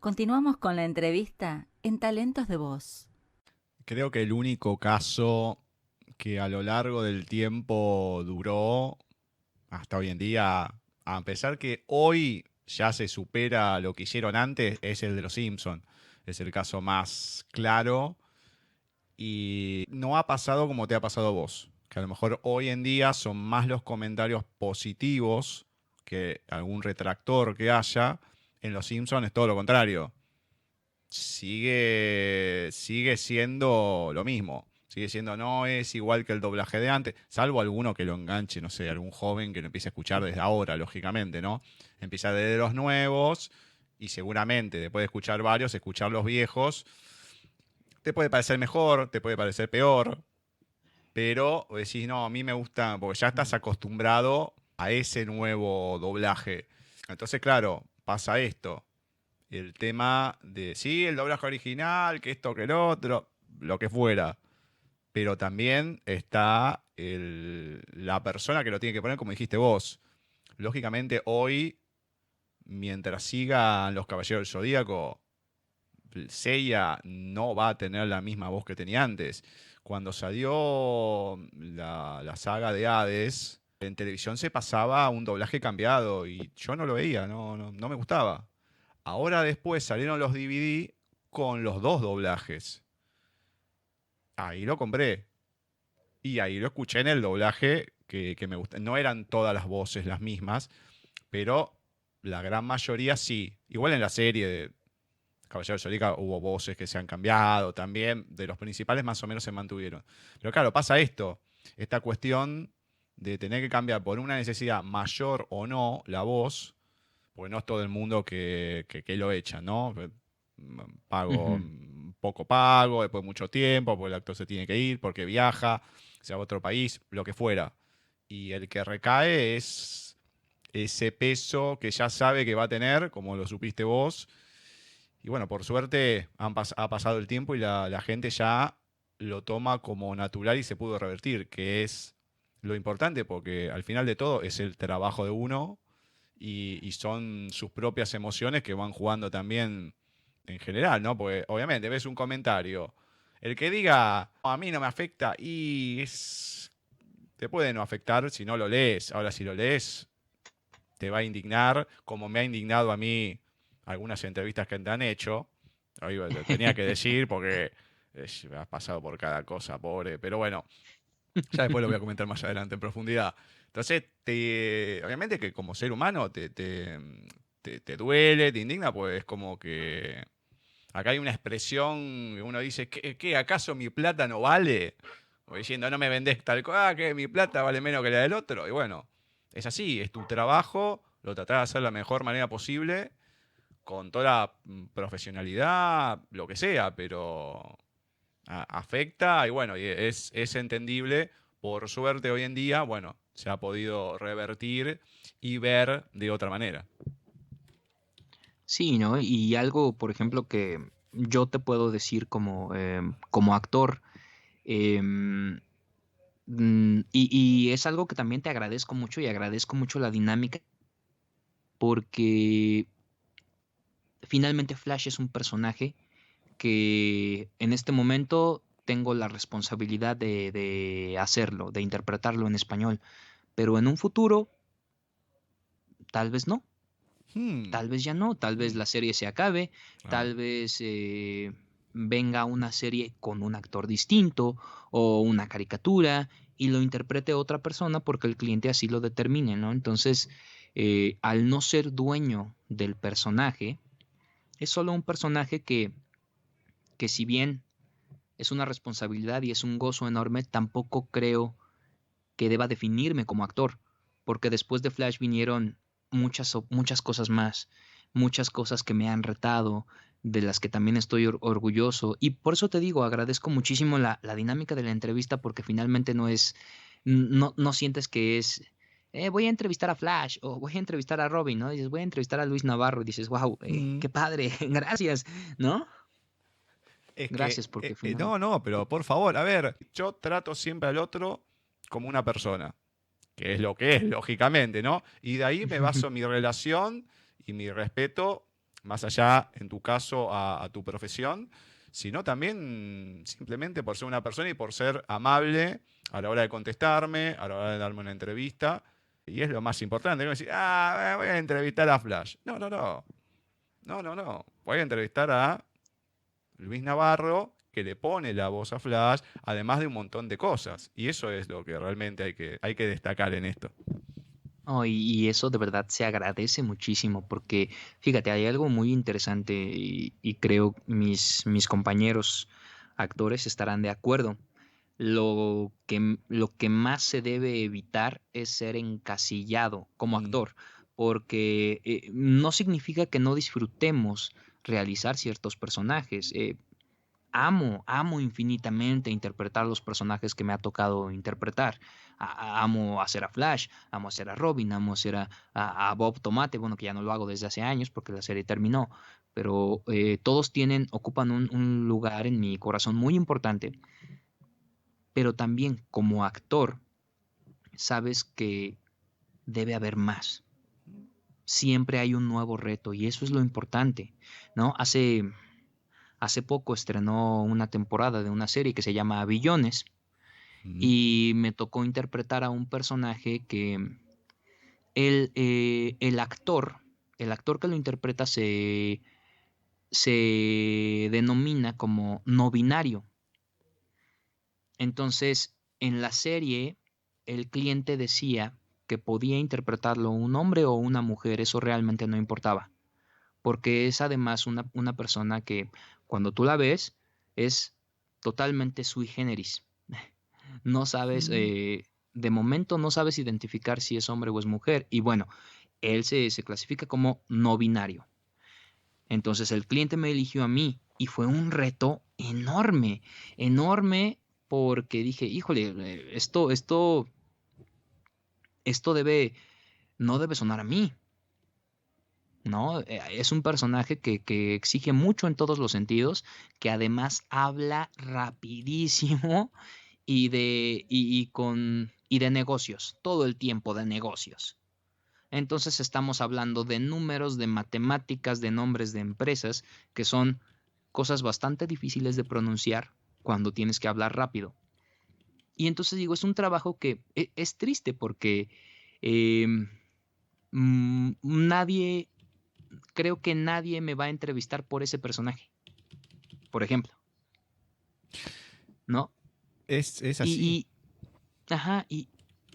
Continuamos con la entrevista en Talentos de Voz. Creo que el único caso que a lo largo del tiempo duró hasta hoy en día, a pesar que hoy ya se supera lo que hicieron antes, es el de los Simpsons. Es el caso más claro y no ha pasado como te ha pasado a vos. Que a lo mejor hoy en día son más los comentarios positivos que algún retractor que haya. En los Simpsons es todo lo contrario. Sigue siendo lo mismo. Sigue siendo, no es igual que el doblaje de antes, salvo alguno que lo enganche, no sé, algún joven que lo empiece a escuchar desde ahora, lógicamente, ¿no? Empieza desde los nuevos y seguramente después de escuchar varios, escuchar los viejos, te puede parecer mejor, te puede parecer peor, pero decís, no, a mí me gusta, porque ya estás acostumbrado a ese nuevo doblaje. Entonces, claro, pasa esto el tema de, sí, el doblaje original, que esto, que el otro, lo que fuera. Pero también está la persona que lo tiene que poner, como dijiste vos. Lógicamente, hoy, mientras sigan los Caballeros del Zodíaco, Seiya no va a tener la misma voz que tenía antes. Cuando salió la saga de Hades, en televisión se pasaba un doblaje cambiado y yo no lo veía, no me gustaba. Ahora después salieron los DVD con los dos doblajes. Ahí lo compré. Y ahí lo escuché en el doblaje que me gusta. No eran todas las voces las mismas, pero la gran mayoría sí. Igual en la serie de Caballero de Zodíaco hubo voces que se han cambiado también. De los principales más o menos se mantuvieron. Pero claro, pasa esto. Esta cuestión de tener que cambiar por una necesidad mayor o no la voz, porque no es todo el mundo que lo echa, ¿no? Pago, Ujú. poco pago, después de mucho tiempo, porque el actor se tiene que ir, porque viaja, se va a otro país, lo que fuera. Y el que recae es ese peso que ya sabe que va a tener, como lo supiste vos. Y bueno, por suerte ha pasado el tiempo y la gente ya lo toma como natural y se pudo revertir, que es lo importante, porque al final de todo es el trabajo de uno y son sus propias emociones que van jugando también en general, ¿no? Porque obviamente ves un comentario. El que diga, "No, a mí no me afecta", y te puede no afectar si no lo lees. Ahora, si lo lees, te va a indignar, como me ha indignado a mí algunas entrevistas que te han hecho. Ahí lo tenía que decir porque has pasado por cada cosa, pobre. Pero bueno, ya después lo voy a comentar más adelante en profundidad. Entonces, obviamente que como ser humano te duele, te indigna, pues es como que acá hay una expresión que uno dice, ¿qué, acaso mi plata no vale? O diciendo, no me vendés tal cosa, que mi plata vale menos que la del otro. Y bueno, es así, es tu trabajo, lo tratás de hacer de la mejor manera posible, con toda la profesionalidad, lo que sea, pero afecta y bueno, y es entendible. Por suerte hoy en día, bueno, se ha podido revertir y ver de otra manera. Sí, ¿no? Y algo, por ejemplo, que yo te puedo decir como actor, em, y es algo que también te agradezco mucho y agradezco mucho la dinámica porque finalmente Flash es un personaje que en este momento tengo la responsabilidad de hacerlo, de interpretarlo en español, pero en un futuro tal vez no. Hmm, Tal vez ya no, tal vez hmm, la serie se acabe, claro. tal vez venga una serie con un actor distinto o una caricatura y lo interprete otra persona porque el cliente así lo determine, ¿no? Entonces, al no ser dueño del personaje, es solo un personaje que si bien es una responsabilidad y es un gozo enorme, tampoco creo que deba definirme como actor, porque después de Flash vinieron muchas cosas más, muchas cosas que me han retado, de las que también estoy orgulloso. Y por eso te digo, agradezco muchísimo la dinámica de la entrevista, porque finalmente no sientes que es, voy a entrevistar a Flash o voy a entrevistar a Robin, ¿no? Dices, voy a entrevistar a Luis Navarro y dices, wow, Hmm. qué padre, gracias, ¿no? Es que, Gracias, porque final. no, pero por favor, a ver, yo trato siempre al otro como una persona, que es lo que es, lógicamente, ¿no? Y de ahí me baso mi relación y mi respeto más allá, en tu caso, a tu profesión, sino también simplemente por ser una persona y por ser amable a la hora de contestarme, a la hora de darme una entrevista. Y es lo más importante, no decir, voy a entrevistar a Flash. No, no, no. No, no, no. Voy a entrevistar a Luis Navarro, que le pone la voz a Flash, además de un montón de cosas. Y eso es lo que realmente hay que destacar en esto. Oh, y eso de verdad se agradece muchísimo porque, fíjate, hay algo muy interesante y creo mis compañeros actores estarán de acuerdo. Lo que más se debe evitar es ser encasillado como Mm, actor, porque no significa que no disfrutemos realizar ciertos personajes. Amo infinitamente interpretar los personajes que me ha tocado interpretar. Amo hacer a Flash, amo hacer a Robin, amo hacer a Bob Tomate, bueno, que ya no lo hago desde hace años porque la serie terminó, pero todos ocupan un lugar en mi corazón muy importante, pero también como actor, sabes que debe haber más. Siempre hay un nuevo reto y eso es lo importante, ¿no? Hace poco estrenó una temporada de una serie que se llama Billones mm, y me tocó interpretar a un personaje que el actor que lo interpreta se denomina como no binario. Entonces, en la serie, el cliente decía que podía interpretarlo un hombre o una mujer, eso realmente no importaba, porque es además una persona que cuando tú la ves es totalmente sui generis. No sabes, mm. de momento no sabes identificar si es hombre o es mujer. Y bueno, él se clasifica como no binario. Entonces el cliente me eligió a mí y fue un reto enorme, enorme porque dije, híjole, esto no debe sonar a mí, ¿no? Es un personaje que exige mucho en todos los sentidos, que además habla rapidísimo y de negocios, todo el tiempo de negocios. Entonces estamos hablando de números, de matemáticas, de nombres de empresas, que son cosas bastante difíciles de pronunciar cuando tienes que hablar rápido. Y entonces digo, es un trabajo que es triste porque eh, nadie, creo que nadie me va a entrevistar por ese personaje, por ejemplo, ¿no? Es así. Y, ajá, y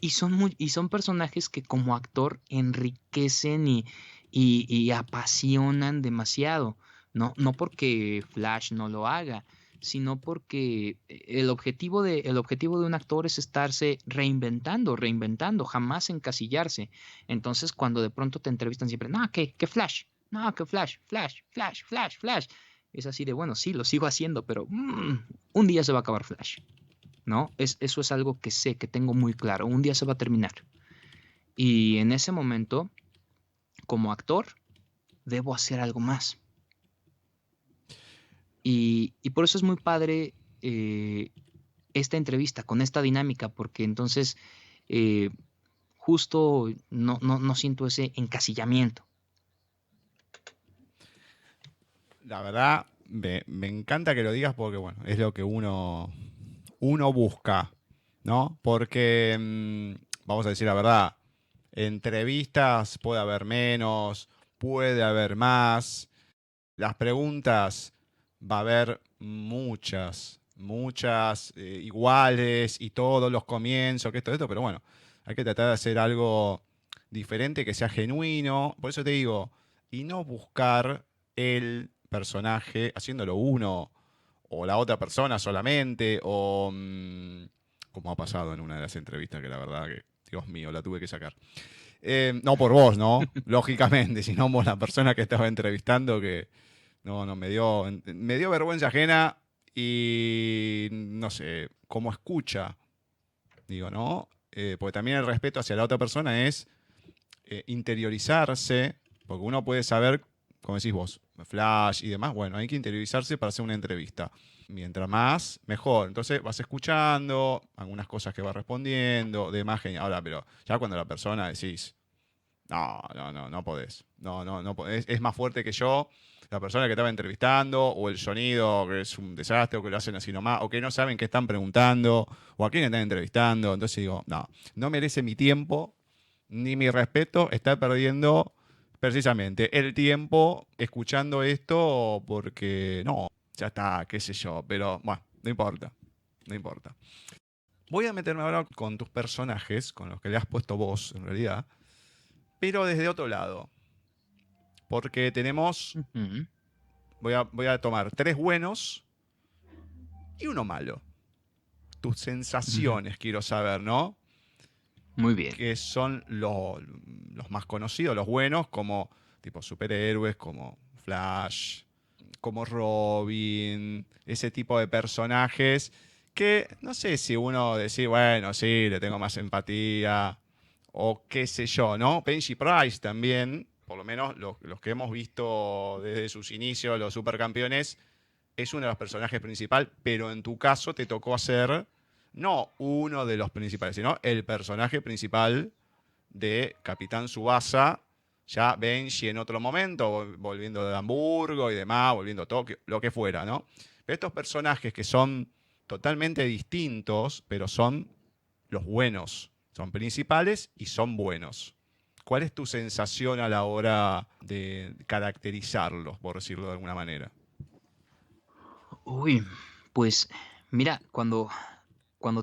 son personajes que como actor enriquecen y apasionan demasiado. No porque Flash no lo haga, sino porque el objetivo de un actor es estarse reinventando, jamás encasillarse. Entonces, cuando de pronto te entrevistan siempre, no, que Flash, no, que Flash. Es así de, bueno, sí, lo sigo haciendo, pero un día se va a acabar Flash. ¿No? Eso es algo que sé, que tengo muy claro. Un día se va a terminar. Y en ese momento, como actor, debo hacer algo más. Y por eso es muy padre esta entrevista con esta dinámica, porque entonces eh, justo no siento ese encasillamiento. La verdad, me encanta que lo digas porque, bueno, es lo que uno busca, ¿no? Porque, vamos a decir la verdad, entrevistas puede haber menos, puede haber más. Las preguntas va a haber muchas iguales y todos los comienzos, que esto, pero bueno, hay que tratar de hacer algo diferente, que sea genuino. Por eso te digo, y no buscar el personaje haciéndolo uno o la otra persona solamente, o como ha pasado en una de las entrevistas, que la verdad que, Dios mío, la tuve que sacar. No por vos, ¿no? Lógicamente, sino por la persona que estaba entrevistando, que no, me dio vergüenza ajena y no sé, cómo escucha, digo, ¿no? Porque también el respeto hacia la otra persona es interiorizarse, porque uno puede saber, como decís vos, flash y demás, bueno, hay que interiorizarse para hacer una entrevista. Mientras más, mejor. Entonces vas escuchando algunas cosas que va respondiendo, demás genial. Ahora, pero ya cuando la persona decís, No podés. No podés. Es más fuerte que yo, la persona que estaba entrevistando, o el sonido que es un desastre, o que lo hacen así nomás, o que no saben qué están preguntando, o a quién están entrevistando. Entonces digo, no merece mi tiempo, ni mi respeto, estar perdiendo precisamente el tiempo escuchando esto, porque no, ya está, qué sé yo, pero bueno, no importa, no importa. Voy a meterme ahora con tus personajes, con los que le has puesto voz, en realidad, pero desde otro lado. Porque tenemos, Ujú, voy a tomar 3 buenos y uno malo. Tus ujú. sensaciones quiero saber, ¿no? Muy bien. Que son los más conocidos, los buenos, como tipo superhéroes, como Flash, como Robin, ese tipo de personajes que no sé si uno decir, bueno, sí, le tengo más empatía, o qué sé yo, ¿no? Benji Price también, por lo menos los que hemos visto desde sus inicios, los supercampeones, es uno de los personajes principales, pero en tu caso te tocó hacer no uno de los principales, sino el personaje principal de Capitán Tsubasa, ya Benji en otro momento, volviendo de Hamburgo y demás, volviendo a Tokio, lo que fuera, ¿no? Pero estos personajes que son totalmente distintos, pero son los buenos, son principales y son buenos. ¿Cuál es tu sensación a la hora de caracterizarlos, por decirlo de alguna manera? Uy, pues mira, cuando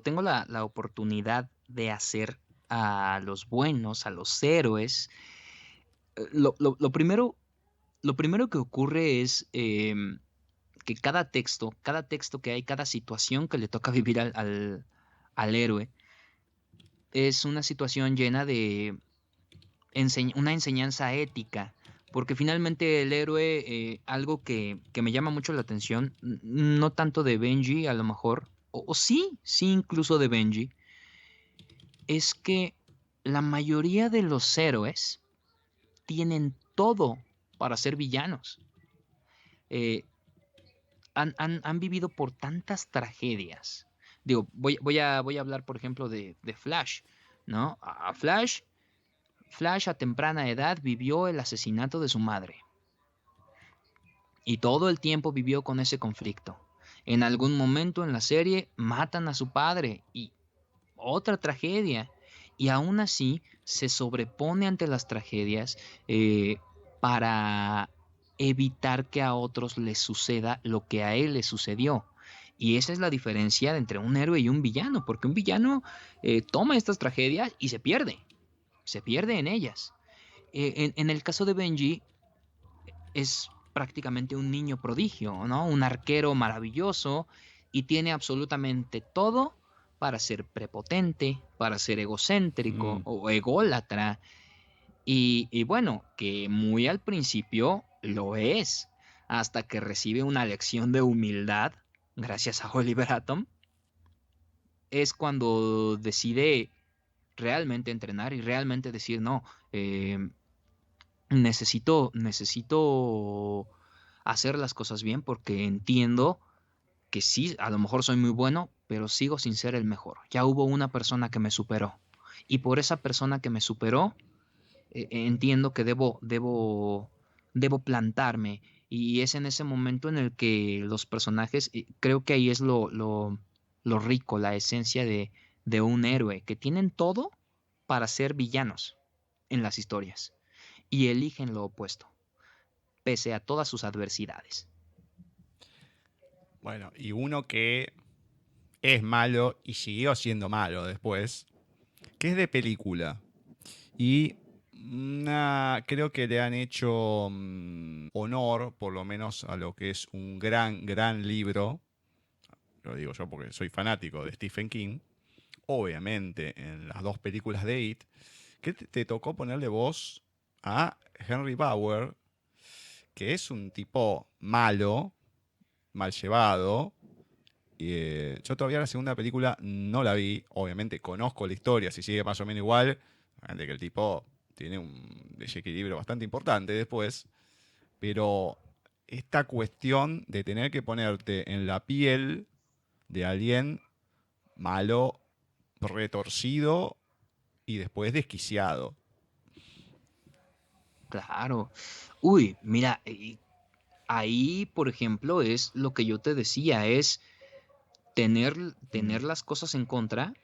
tengo la oportunidad de hacer a los buenos, a los héroes, lo primero que ocurre es que cada texto que hay, cada situación que le toca vivir al héroe, es una situación llena de una enseñanza ética, porque finalmente el héroe, algo que me llama mucho la atención, no tanto de Benji a lo mejor, o sí, sí incluso de Benji, es que la mayoría de los héroes tienen todo para ser villanos. Eh, han vivido por tantas tragedias. Digo, voy a hablar, por ejemplo, de Flash, ¿no? A Flash a temprana edad vivió el asesinato de su madre y todo el tiempo vivió con ese conflicto. En algún momento en la serie matan a su padre y otra tragedia. Y aún así se sobrepone ante las tragedias para evitar que a otros les suceda lo que a él le sucedió. Y esa es la diferencia entre un héroe y un villano, porque un villano toma estas tragedias y se pierde en ellas. En el caso de Benji, es prácticamente un niño prodigio, ¿no? Un arquero maravilloso y tiene absolutamente todo para ser prepotente, para ser egocéntrico Mm. o ególatra. Y bueno, que muy al principio lo es, hasta que recibe una lección de humildad, gracias a Oliver Atom, es cuando decide realmente entrenar y realmente decir, no, necesito hacer las cosas bien porque entiendo que sí, a lo mejor soy muy bueno, pero sigo sin ser el mejor. Ya hubo una persona que me superó. Y por esa persona que me superó, entiendo que debo plantarme. Y es en ese momento en el que los personajes, creo que ahí es lo rico, la esencia de un héroe, que tienen todo para ser villanos en las historias. Y eligen lo opuesto, pese a todas sus adversidades. Bueno, y uno que es malo y siguió siendo malo después, que es de película. Y creo que le han hecho honor, por lo menos, a lo que es un gran libro. Lo digo yo porque soy fanático de Stephen King. Obviamente, en las 2 películas de It, que te tocó ponerle voz a Henry Bauer, que es un tipo malo, mal llevado. Yo todavía la segunda película no la vi. Obviamente conozco la historia, si sigue más o menos igual. De que el tipo tiene un desequilibrio bastante importante después. Pero esta cuestión de tener que ponerte en la piel de alguien malo, retorcido y después desquiciado. Claro. Uy, mira, y ahí, por ejemplo, es lo que yo te decía, es tener Mm, las cosas en contra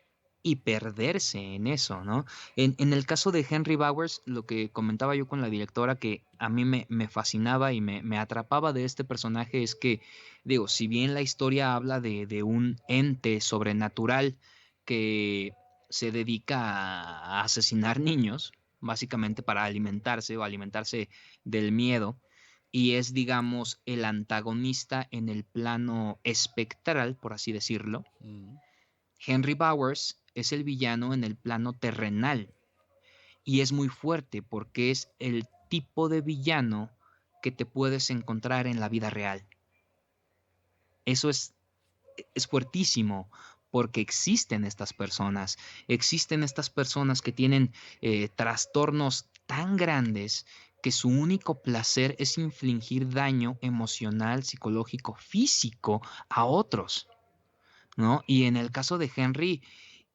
y perderse en eso, ¿no? En el caso de Henry Bowers, lo que comentaba yo con la directora que a mí me fascinaba y me atrapaba de este personaje es que, digo, si bien la historia habla de un ente sobrenatural que se dedica a asesinar niños, básicamente para alimentarse o alimentarse del miedo, y es, digamos, el antagonista en el plano espectral, por así decirlo. mm, Henry Bowers es el villano en el plano terrenal y es muy fuerte porque es el tipo de villano que te puedes encontrar en la vida real. Eso es fuertísimo porque existen estas personas que tienen trastornos tan grandes que su único placer es infligir daño emocional, psicológico, físico a otros, ¿no? Y en el caso de Henry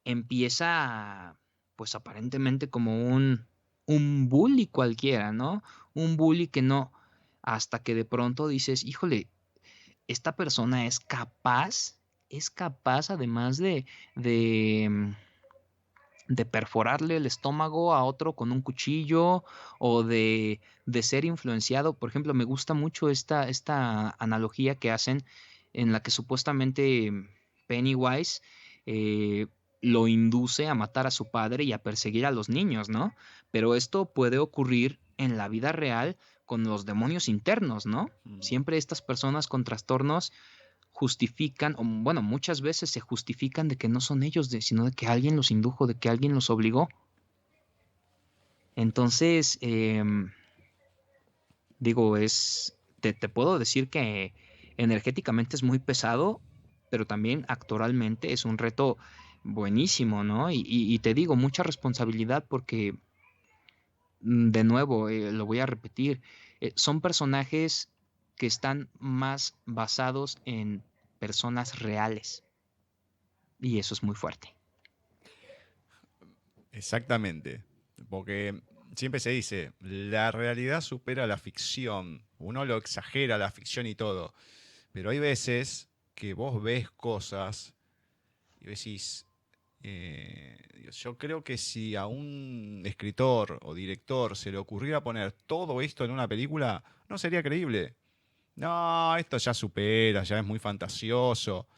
empieza, pues aparentemente como un bully cualquiera, ¿no? Un bully que no, hasta que de pronto dices, híjole, esta persona es capaz además de, de perforarle el estómago a otro con un cuchillo o de ser influenciado. Por ejemplo, me gusta mucho esta analogía que hacen en la que supuestamente Pennywise eh, lo induce a matar a su padre y a perseguir a los niños, ¿no? Pero esto puede ocurrir en la vida real con los demonios internos, ¿no? mm. Siempre estas personas con trastornos justifican, o bueno, muchas veces se justifican de que no son ellos, sino de que alguien los indujo, de que alguien los obligó. Entonces, digo, te puedo decir que energéticamente es muy pesado, pero también actoralmente es un reto buenísimo, ¿no? Y te digo, mucha responsabilidad porque, de nuevo, lo voy a repetir, son personajes que están más basados en personas reales. Y eso es muy fuerte. Exactamente. Porque siempre se dice, la realidad supera la ficción. Uno lo exagera, la ficción y todo. Pero hay veces que vos ves cosas y decís, yo creo que si a un escritor o director se le ocurriera poner todo esto en una película, no sería creíble. No, esto ya supera, ya es muy fantasioso.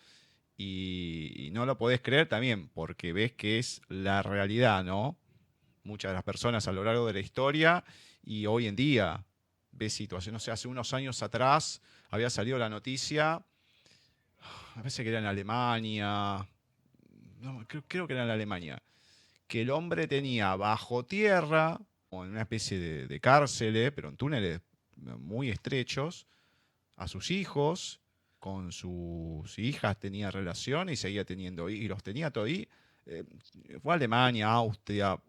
Y no lo podés creer también porque ves que es la realidad, ¿no? Muchas de las personas a lo largo de la historia y hoy en día ves situaciones, no sé, hace unos años atrás había salido la noticia, a veces que era en Alemania, no, creo que era en Alemania, que el hombre tenía bajo tierra, o en una especie de cárceles, pero en túneles muy estrechos, a sus hijos, con sus hijas tenía relación y seguía teniendo, y los tenía todo ahí. Eh, Fue a Alemania, Austria,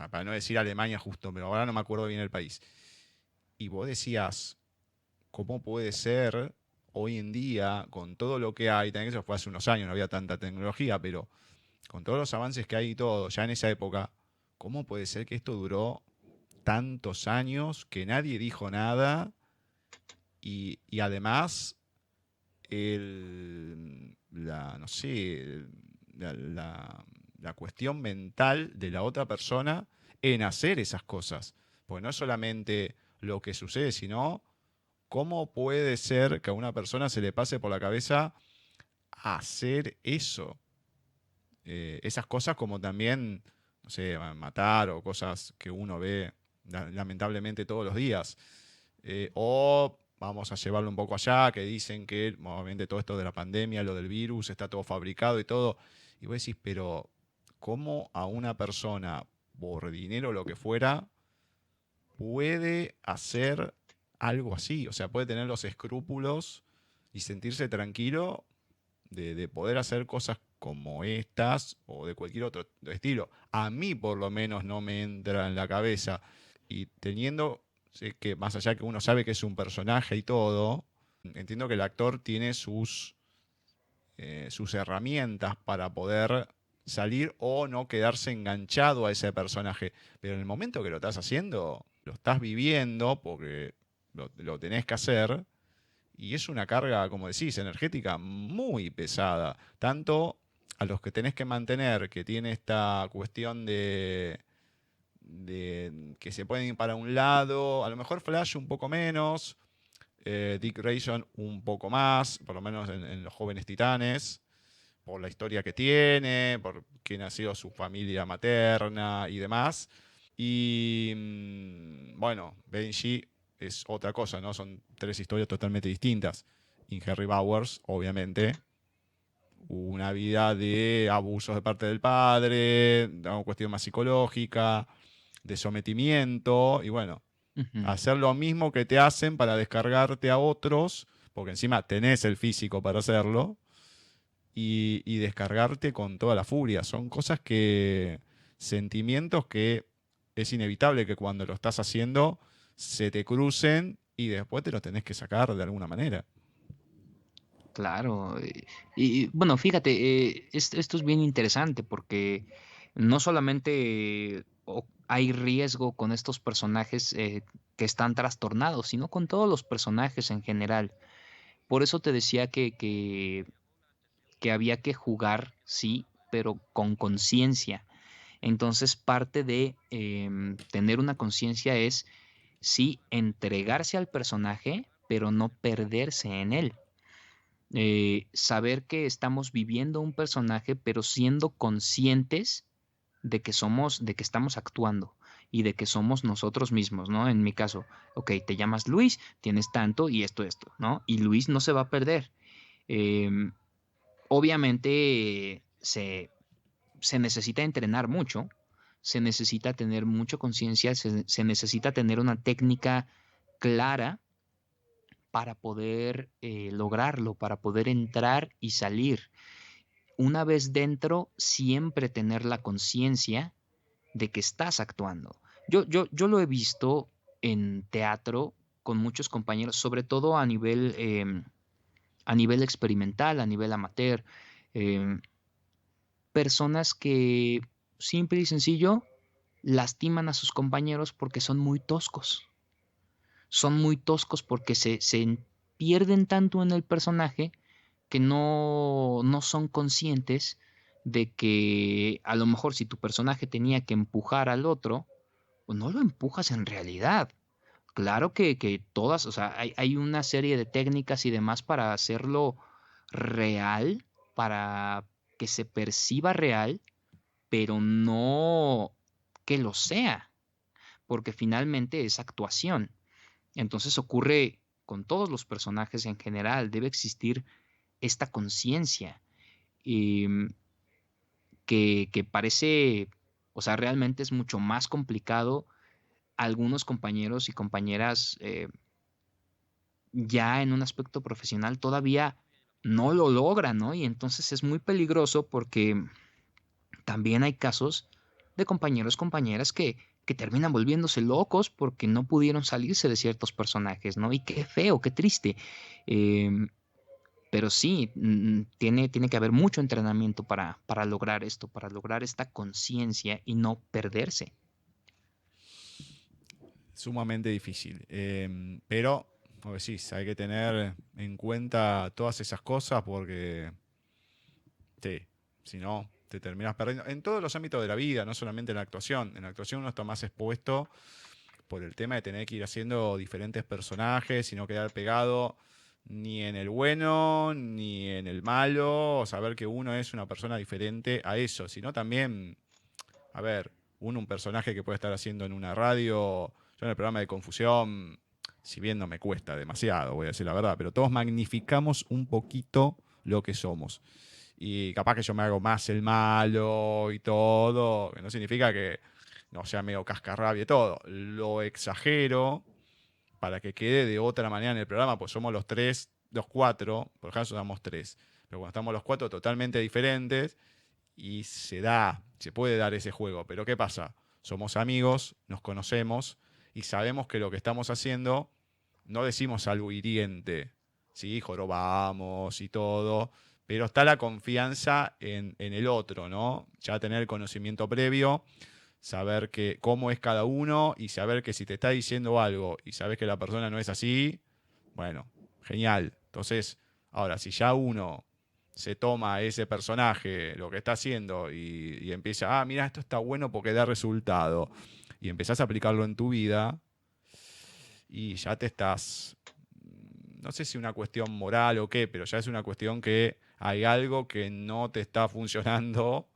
para no decir Alemania justo, pero ahora no me acuerdo bien el país. Y vos decías, ¿cómo puede ser hoy en día, con todo lo que hay, también eso fue hace unos años, no había tanta tecnología, pero con todos los avances que hay y todo, ya en esa época, ¿cómo puede ser que esto duró tantos años, que nadie dijo nada y además no sé, la cuestión mental de la otra persona en hacer esas cosas? Pues no es solamente lo que sucede, sino cómo puede ser que a una persona se le pase por la cabeza hacer eso. Esas cosas como también, no sé, matar o cosas que uno ve lamentablemente todos los días. O vamos a llevarlo un poco allá, que dicen que obviamente todo esto de la pandemia, lo del virus, está todo fabricado y todo. Y vos decís, pero ¿cómo a una persona, por dinero o lo que fuera, puede hacer algo así? O sea, puede tener los escrúpulos y sentirse tranquilo de poder hacer cosas como estas o de cualquier otro estilo. A mí por lo menos no me entra en la cabeza. Y teniendo, sí, que más allá que uno sabe que es un personaje y todo, entiendo que el actor tiene sus herramientas para poder salir o no quedarse enganchado a ese personaje. Pero en el momento que lo estás haciendo, lo estás viviendo porque lo tenés que hacer. Y es una carga, como decís, energética muy pesada. Tanto a los que tenés que mantener, que tiene esta cuestión de que se pueden ir para un lado. A lo mejor Flash un poco menos. Dick Grayson un poco más, por lo menos en Los Jóvenes Titanes, por la historia que tiene, por quién ha sido su familia materna y demás. Y bueno, Benji es otra cosa, ¿no? Son tres historias totalmente distintas. Y Harry Bowers, obviamente, una vida de abusos de parte del padre, de una cuestión más psicológica, de sometimiento, y bueno, Ujú. hacer lo mismo que te hacen para descargarte a otros, porque encima tenés el físico para hacerlo, y descargarte con toda la furia. Son cosas que, sentimientos que es inevitable que cuando lo estás haciendo se te crucen y después te los tenés que sacar de alguna manera. Claro. Bueno, fíjate, esto es bien interesante porque no solamente hay riesgo con estos personajes que están trastornados, sino con todos los personajes en general. Por eso te decía que había que jugar, sí, pero con conciencia. Entonces, parte de tener una conciencia es, sí, entregarse al personaje, pero no perderse en él. Saber que estamos viviendo un personaje, pero siendo conscientes de que estamos actuando y de que somos nosotros mismos, ¿no? En mi caso, ok, te llamas Luis, tienes tanto y esto, ¿no? Y Luis no se va a perder. Em, Obviamente se necesita entrenar mucho, se necesita tener mucha conciencia, se necesita tener una técnica clara para poder lograrlo, para poder entrar y salir. Una vez dentro, siempre tener la conciencia de que estás actuando. Yo lo he visto en teatro con muchos compañeros, sobre todo a nivel experimental, a nivel amateur, eh, personas que simple y sencillo lastiman a sus compañeros porque son muy toscos. Son muy toscos porque se pierden tanto en el personaje que no son conscientes de que a lo mejor si tu personaje tenía que empujar al otro, pues no lo empujas en realidad. Claro que todas, o sea, hay una serie de técnicas y demás para hacerlo real, para que se perciba real, pero no que lo sea, porque finalmente es actuación. Entonces ocurre con todos los personajes en general, debe existir esta conciencia eh, que parece, o sea, realmente es mucho más complicado. Algunos compañeros y compañeras ya en un aspecto profesional todavía no lo logran, ¿no? Y entonces es muy peligroso porque también hay casos de compañeros, compañeras que terminan volviéndose locos porque no pudieron salirse de ciertos personajes, ¿no? Y qué feo, qué triste. Em, pero sí, tiene que haber mucho entrenamiento para lograr esto, para lograr esta conciencia y no perderse. Sumamente difícil. Pero, como decís, hay que tener en cuenta todas esas cosas porque, sí, si no, te terminas perdiendo. En todos los ámbitos de la vida, no solamente en la actuación. En la actuación uno está más expuesto por el tema de tener que ir haciendo diferentes personajes y no quedar pegado ni en el bueno ni en el malo, o saber que uno es una persona diferente a eso, sino también, a ver, uno un personaje que puede estar haciendo en una radio, yo en el programa de Confusión, si bien no me cuesta demasiado, voy a decir la verdad, pero todos magnificamos un poquito lo que somos. Y capaz que yo me hago más el malo y todo, que no significa que no sea medio cascarrabia y todo. Lo exagero para que quede de otra manera en el programa, pues somos los tres, los cuatro, por ejemplo somos tres, pero cuando estamos los cuatro totalmente diferentes y se puede dar ese juego. Pero ¿qué pasa? Somos amigos, nos conocemos y sabemos que lo que estamos haciendo no decimos algo hiriente, ¿sí? Jorobamos y todo, pero está la confianza en el otro, ¿no? Ya tener el conocimiento previo, saber cómo es cada uno y saber que si te está diciendo algo y sabes que la persona no es así, bueno, genial. Entonces, ahora, si ya uno se toma ese personaje, lo que está haciendo, y empieza, mira, esto está bueno porque da resultado, y empezás a aplicarlo en tu vida, y ya te estás, no sé si una cuestión moral o qué, pero ya es una cuestión que hay algo que no te está funcionando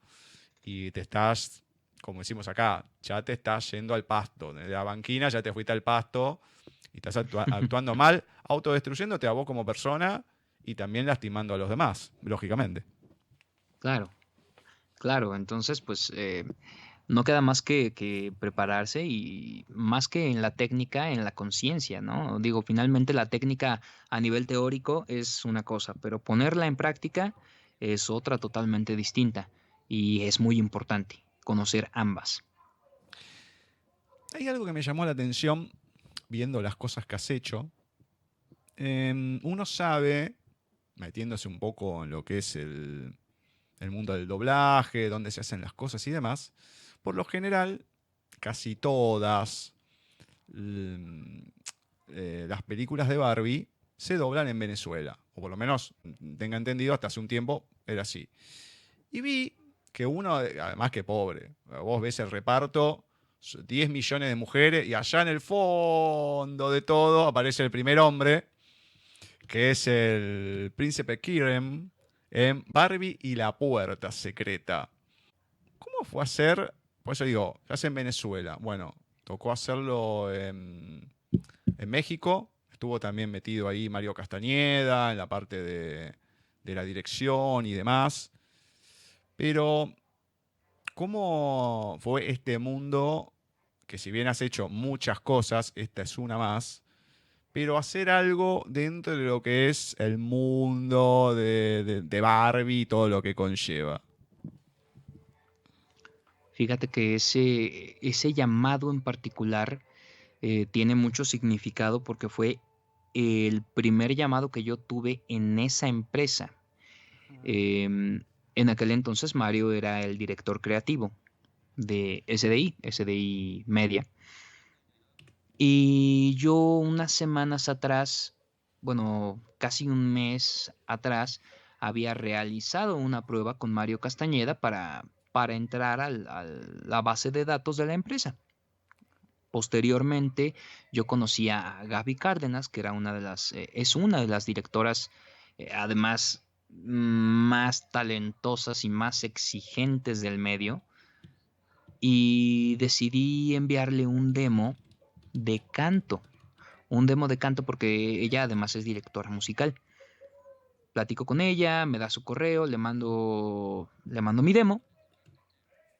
y te estás, como decimos acá, ya te estás yendo al pasto. De la banquina ya te fuiste al pasto y estás actuando mal, autodestruyéndote a vos como persona y también lastimando a los demás, lógicamente. Claro, claro. Entonces, pues no queda más que prepararse y más que en la técnica, en la conciencia, ¿no? Digo, finalmente la técnica a nivel teórico es una cosa, pero ponerla en práctica es otra totalmente distinta y es muy importante conocer ambas. Hay algo que me llamó la atención viendo las cosas que has hecho. Uno sabe, metiéndose un poco en lo que es el mundo del doblaje, dónde se hacen las cosas y demás, por lo general, casi todas las películas de Barbie se doblan en Venezuela, o por lo menos, tenga entendido, hasta hace un tiempo era así. Y vi que uno, además que pobre, vos ves el reparto, 10 millones de mujeres, y allá en el fondo de todo aparece el primer hombre, que es el príncipe Kirem, en Barbie y la puerta secreta. ¿Cómo fue hacer? Por eso digo, se hace en Venezuela. Bueno, tocó hacerlo en México. Estuvo también metido ahí Mario Castañeda en la parte de la dirección y demás. Pero, ¿cómo fue este mundo que si bien has hecho muchas cosas, esta es una más, pero hacer algo dentro de lo que es el mundo de Barbie y todo lo que conlleva? Fíjate que ese llamado en particular tiene mucho significado porque fue el primer llamado que yo tuve en esa empresa. En aquel entonces Mario era el director creativo de SDI Media. Y yo unas semanas atrás, bueno, casi un mes atrás, había realizado una prueba con Mario Castañeda para entrar a la base de datos de la empresa. Posteriormente, yo conocí a Gaby Cárdenas, que era es una de las directoras, además, más talentosas y más exigentes del medio, y decidí enviarle de canto, un demo de canto porque ella además es directora musical. Platico con ella, me da su correo, le mando mi demo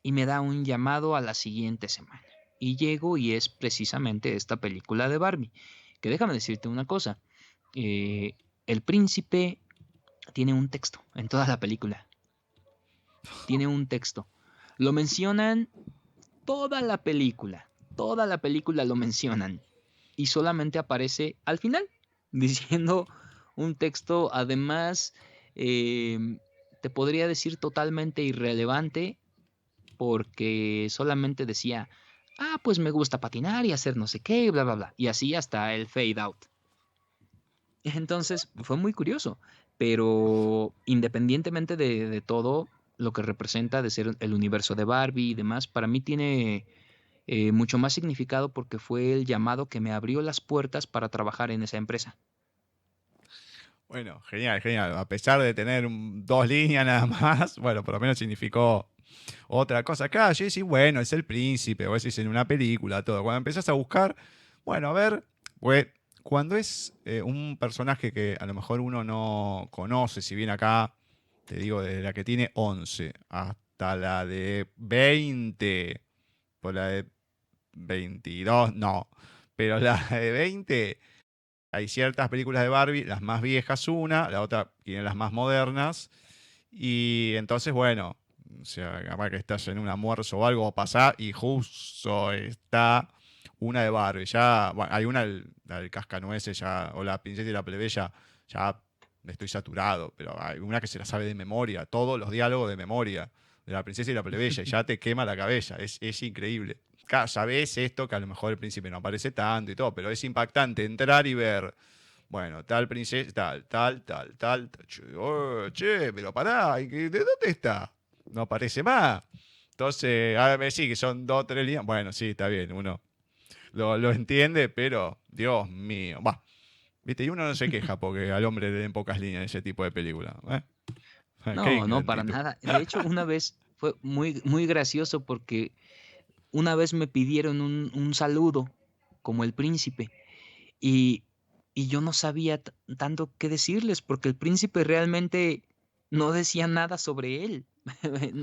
y me da un llamado a la siguiente semana. Y llego y es precisamente esta película de Barbie. Que déjame decirte una cosa. eh, el príncipe tiene un texto en toda la película. Tiene un texto. Lo mencionan toda la película. Toda la película lo mencionan. Y solamente aparece al final, diciendo un texto, además, te podría decir totalmente irrelevante, porque solamente decía, pues me gusta patinar y hacer no sé qué, bla, bla, bla. Y así hasta el fade out. Entonces fue muy curioso, pero independientemente de todo lo que representa de ser el universo de Barbie y demás, para mí tiene mucho más significado porque fue el llamado que me abrió las puertas para trabajar en esa empresa. Bueno, genial, genial. A pesar de tener dos líneas nada más, bueno, por lo menos significó otra cosa. Acá, Jesse, bueno, es el príncipe, o es en una película, todo. Cuando empezás a buscar, bueno, a ver, pues, cuando es un personaje que a lo mejor uno no conoce, si bien acá, te digo, desde la que tiene 11 hasta la de 20, por la de 22, no, pero la de 20 hay ciertas películas de Barbie, las más viejas una, la otra tiene las más modernas, y entonces, bueno, o sea, capaz que estás en un almuerzo o algo, pasá y justo está una de Barbie. Ya, bueno, hay una, la del Cascanueces, ya, o la Princesa y la Plebeya, ya estoy saturado, pero hay una que se la sabe de memoria, todos los diálogos de memoria, de la princesa y la plebeya, y ya te quema la cabeza, es increíble. Claro, sabés esto, que a lo mejor el príncipe no aparece tanto y todo, pero es impactante entrar y ver, bueno, tal princesa, tal. Che, che, pero pará, ¿de dónde está? No aparece más. Entonces, a ver, sí, que son 2 o 3 líneas. Bueno, sí, está bien, uno lo entiende, pero Dios mío. Va, viste, y uno no se queja porque al hombre le den pocas líneas en ese tipo de película. Qué No, no, para ignorantitud. nada. De hecho, una vez fue muy gracioso porque una vez me pidieron un saludo como el príncipe y, y yo no sabía tanto qué decirles porque el príncipe realmente no decía nada sobre él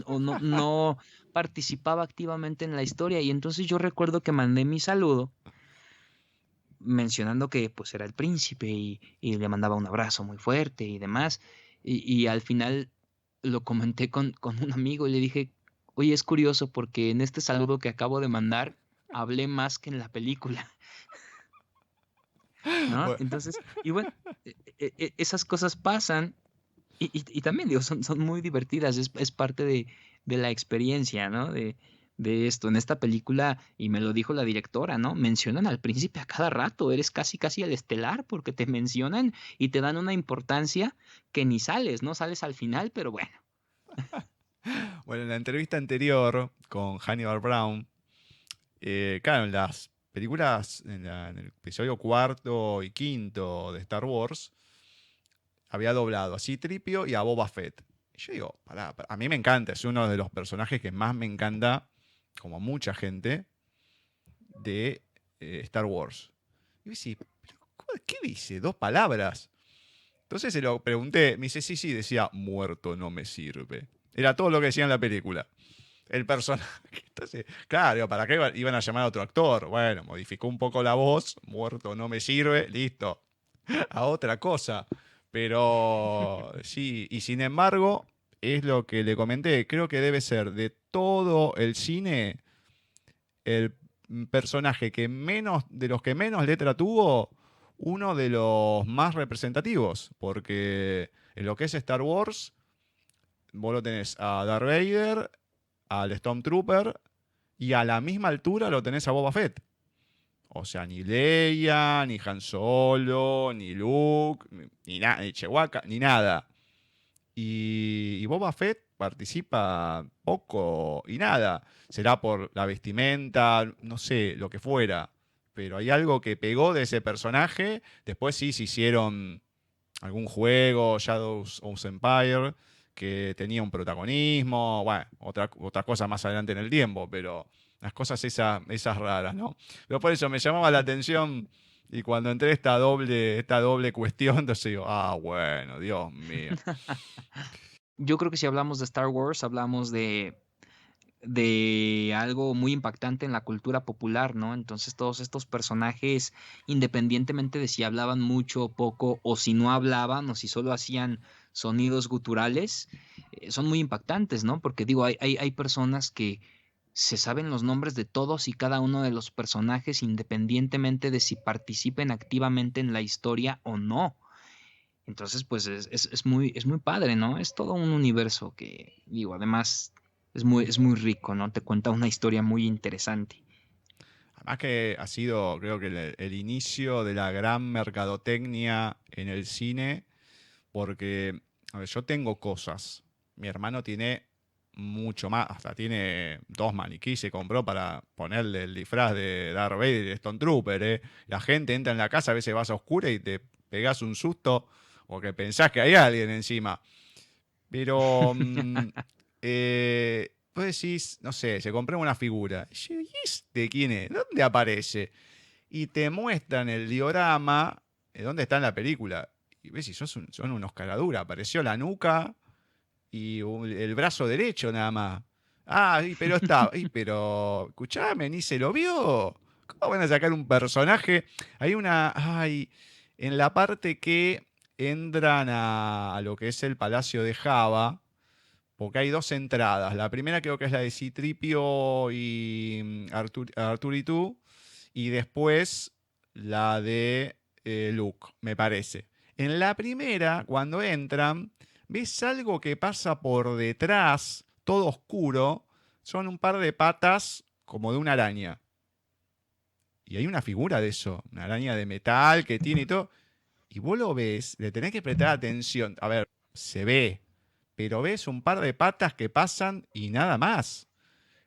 o no participaba activamente en la historia y entonces yo recuerdo que mandé mi saludo mencionando que pues era el príncipe y le mandaba un abrazo muy fuerte y demás. Y al final lo comenté con un amigo y le dije, oye, es curioso porque en este saludo que acabo de mandar hablé más que en la película, ¿no? Bueno, Entonces, y bueno, esas cosas pasan y también, digo, son muy divertidas, es parte de la experiencia, ¿no? De esto. En esta película, y me lo dijo la directora, ¿no? Mencionan al príncipe a cada rato, eres casi casi el estelar porque te mencionan y te dan una importancia que ni sales, ¿no? Sales al final, pero bueno. bueno, en la entrevista anterior con Hannibal Brown, claro, en las películas, en el episodio cuarto y quinto de Star Wars, había doblado a Citripio y a Boba Fett. Y yo digo, pará, a mí me encanta, es uno de los personajes que más me encanta, como mucha gente, de Star Wars. Y yo decía, ¿qué dice? 2 palabras. Entonces se lo pregunté, me dice, sí, decía, muerto no me sirve. Era todo lo que decía en la película. El personaje. Entonces, claro, ¿para qué iban a llamar a otro actor? Bueno, modificó un poco la voz, muerto no me sirve, listo, a otra cosa. Pero sí, y sin embargo, es lo que le comenté, creo que debe ser de todo el cine el personaje que menos, de los que menos letra tuvo, uno de los más representativos, porque en lo que es Star Wars, vos lo tenés a Darth Vader, al Stormtrooper, y a la misma altura lo tenés a Boba Fett. O sea, ni Leia, ni Han Solo, ni Luke, ni Chewbacca, ni nada. Y Boba Fett participa poco y nada. Será por la vestimenta, no sé, lo que fuera. Pero hay algo que pegó de ese personaje. Después sí se hicieron algún juego, Shadows of Empire, que tenía un protagonismo. Bueno, otra cosa más adelante en el tiempo, pero las cosas esas raras, ¿no? Pero por eso me llamaba la atención. Y cuando entré esta doble cuestión, entonces digo, bueno, Dios mío. Yo creo que si hablamos de Star Wars, hablamos de algo muy impactante en la cultura popular, ¿no? Entonces todos estos personajes, independientemente de si hablaban mucho o poco, o si no hablaban, o si solo hacían sonidos guturales, son muy impactantes, ¿no? Porque digo, hay personas que se saben los nombres de todos y cada uno de los personajes, independientemente de si participen activamente en la historia o no. Entonces, pues es muy padre, ¿no? Es todo un universo que, digo, además es muy rico, ¿no? Te cuenta una historia muy interesante. Además que ha sido, creo que el inicio de la gran mercadotecnia en el cine, porque, a ver, yo tengo cosas. Mi hermano tiene mucho más, hasta tiene 2 maniquíes, se compró para ponerle el disfraz de Darth Vader y de Stone Trooper, ¿eh? La gente entra en la casa, a veces vas a oscura y te pegás un susto o que pensás que hay alguien encima. Pero vos decís, no sé, se compró una figura. Y yo, ¿y este quién es? ¿Dónde aparece? Y te muestran el diorama, dónde está en la película. Y ves, si son unos caraduras. Apareció la nuca y el brazo derecho nada más. Pero está, escuchame, ni se lo vio. ¿Cómo van a sacar un personaje? En la parte que entran a lo que es el Palacio de Java, porque hay 2 entradas. La primera creo que es la de Citripio y Arturitu, y después la de Luke, me parece. En la primera, cuando entran, ves algo que pasa por detrás, todo oscuro, son un par de patas como de una araña. Y hay una figura de eso, una araña de metal que tiene y todo. Y vos lo ves, le tenés que prestar atención. A ver, se ve, pero ves un par de patas que pasan y nada más.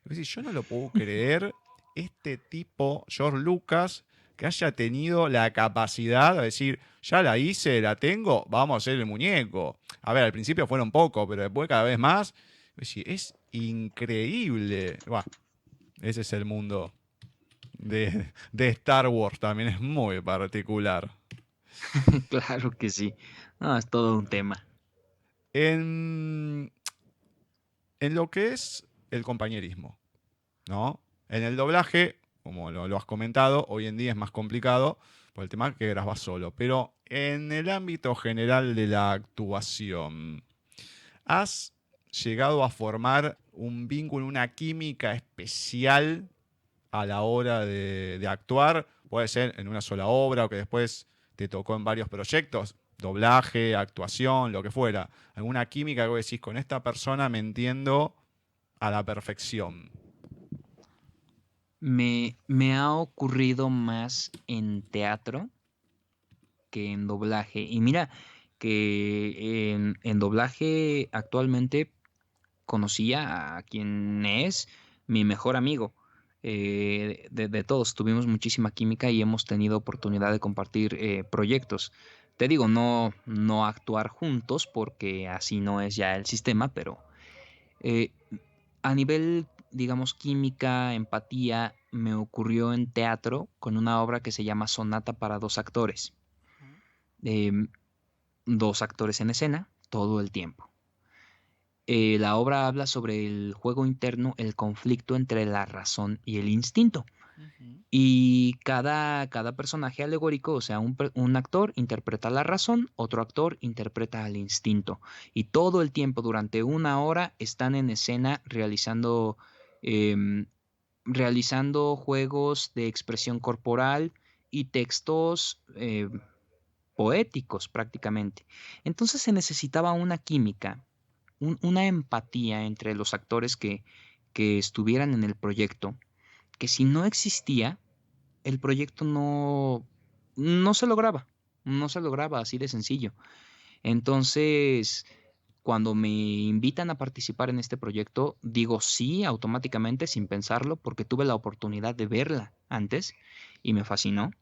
Es decir, yo no lo puedo creer, este tipo, George Lucas, que haya tenido la capacidad de decir, ya la hice, la tengo, vamos a hacer el muñeco. A ver, al principio fueron pocos, pero después cada vez más. Es decir, es increíble. Buah, ese es el mundo de Star Wars, también es muy particular. Claro que sí. No, es todo un tema. En, en lo que es el compañerismo, ¿no? En el doblaje, como lo has comentado, hoy en día es más complicado por el tema que grabas solo. Pero en el ámbito general de la actuación, ¿has llegado a formar un vínculo, una química especial a la hora de actuar? Puede ser en una sola obra o que después te tocó en varios proyectos, doblaje, actuación, lo que fuera. Alguna química que vos decís, con esta persona me entiendo a la perfección. Me ha ocurrido más en teatro que en doblaje. Y mira que en doblaje actualmente conocía a quien es mi mejor amigo. De todos, tuvimos muchísima química y hemos tenido oportunidad de compartir proyectos. Te digo, no actuar juntos porque así no es ya el sistema, pero eh, a nivel, digamos, química, empatía, me ocurrió en teatro con una obra que se llama Sonata para dos actores. Em, Dos actores en escena todo el tiempo. La obra habla sobre el juego interno, el conflicto entre la razón y el instinto. Ujú. Y cada personaje alegórico, o sea, un actor interpreta la razón, otro actor interpreta al instinto. Y todo el tiempo, durante una hora, están en escena em, realizando juegos de expresión corporal y textos poéticos prácticamente. Entonces se necesitaba una química, una empatía entre los actores que estuvieran en el proyecto, que si no existía, el proyecto no se lograba, no se lograba así de sencillo. Entonces, cuando me invitan a participar en este proyecto, digo sí automáticamente sin pensarlo porque tuve la oportunidad de verla antes y me fascinó.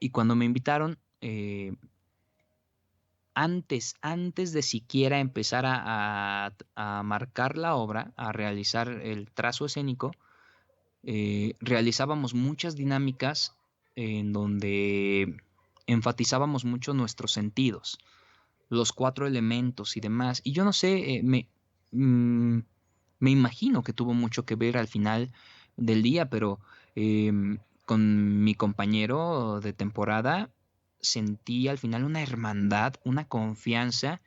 Y cuando me invitaron, antes de siquiera empezar a marcar la obra, a realizar el trazo escénico, realizábamos muchas dinámicas en donde enfatizábamos mucho nuestros sentidos, los cuatro elementos y demás. Y yo no sé, mm, me imagino que tuvo mucho que ver al final del día, pero con mi compañero de temporada sentí al final una hermandad, una confianza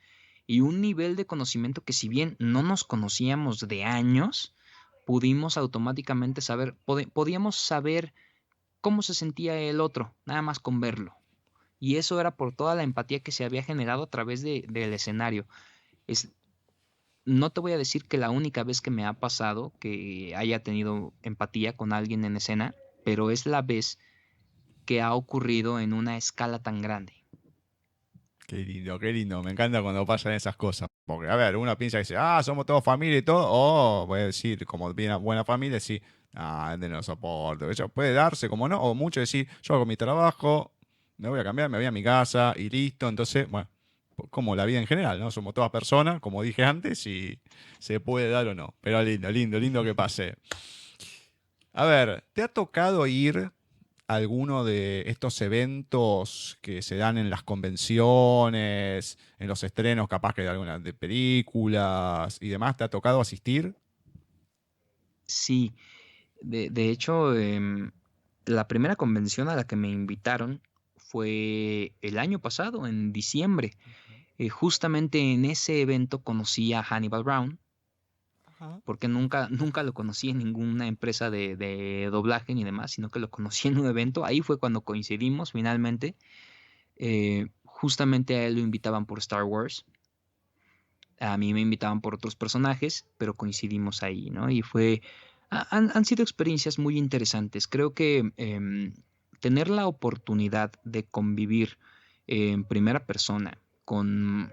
y un nivel de conocimiento que si bien no nos conocíamos de años, pudimos automáticamente saber, podíamos saber cómo se sentía el otro, nada más con verlo. Y eso era por toda la empatía que se había generado a través del escenario. Es, no te voy a decir que la única vez que me ha pasado que haya tenido empatía con alguien en escena, pero es la vez que ha ocurrido en una escala tan grande. Qué lindo, qué lindo. Me encanta cuando pasan esas cosas. Porque, a ver, uno piensa que dice, ah, somos todos familia y todo. O, voy a decir, como bien buena familia, sí, ah, de no soporto. Eso puede darse, como no. O mucho decir, yo hago mi trabajo, me voy a cambiar, me voy a mi casa y listo. Entonces, bueno, como la vida en general, ¿no? Somos todas personas, como dije antes, y se puede dar o no. Pero lindo, lindo, lindo que pase. A ver, ¿te ha tocado ir a alguno de estos eventos que se dan en las convenciones, en los estrenos capaz que de algunas de películas y demás? ¿Te ha tocado asistir? Sí, de hecho, la primera convención a la que me invitaron fue el año pasado, en diciembre. Justamente en ese evento conocí a Hannibal Brown, Ajá. porque nunca lo conocí en ninguna empresa de doblaje ni demás, sino que lo conocí en un evento. Ahí fue cuando coincidimos finalmente. justamente a él lo invitaban por Star Wars. A mí me invitaban por otros personajes, pero coincidimos ahí, ¿no? Y han sido experiencias muy interesantes. Creo que tener la oportunidad de convivir en primera persona con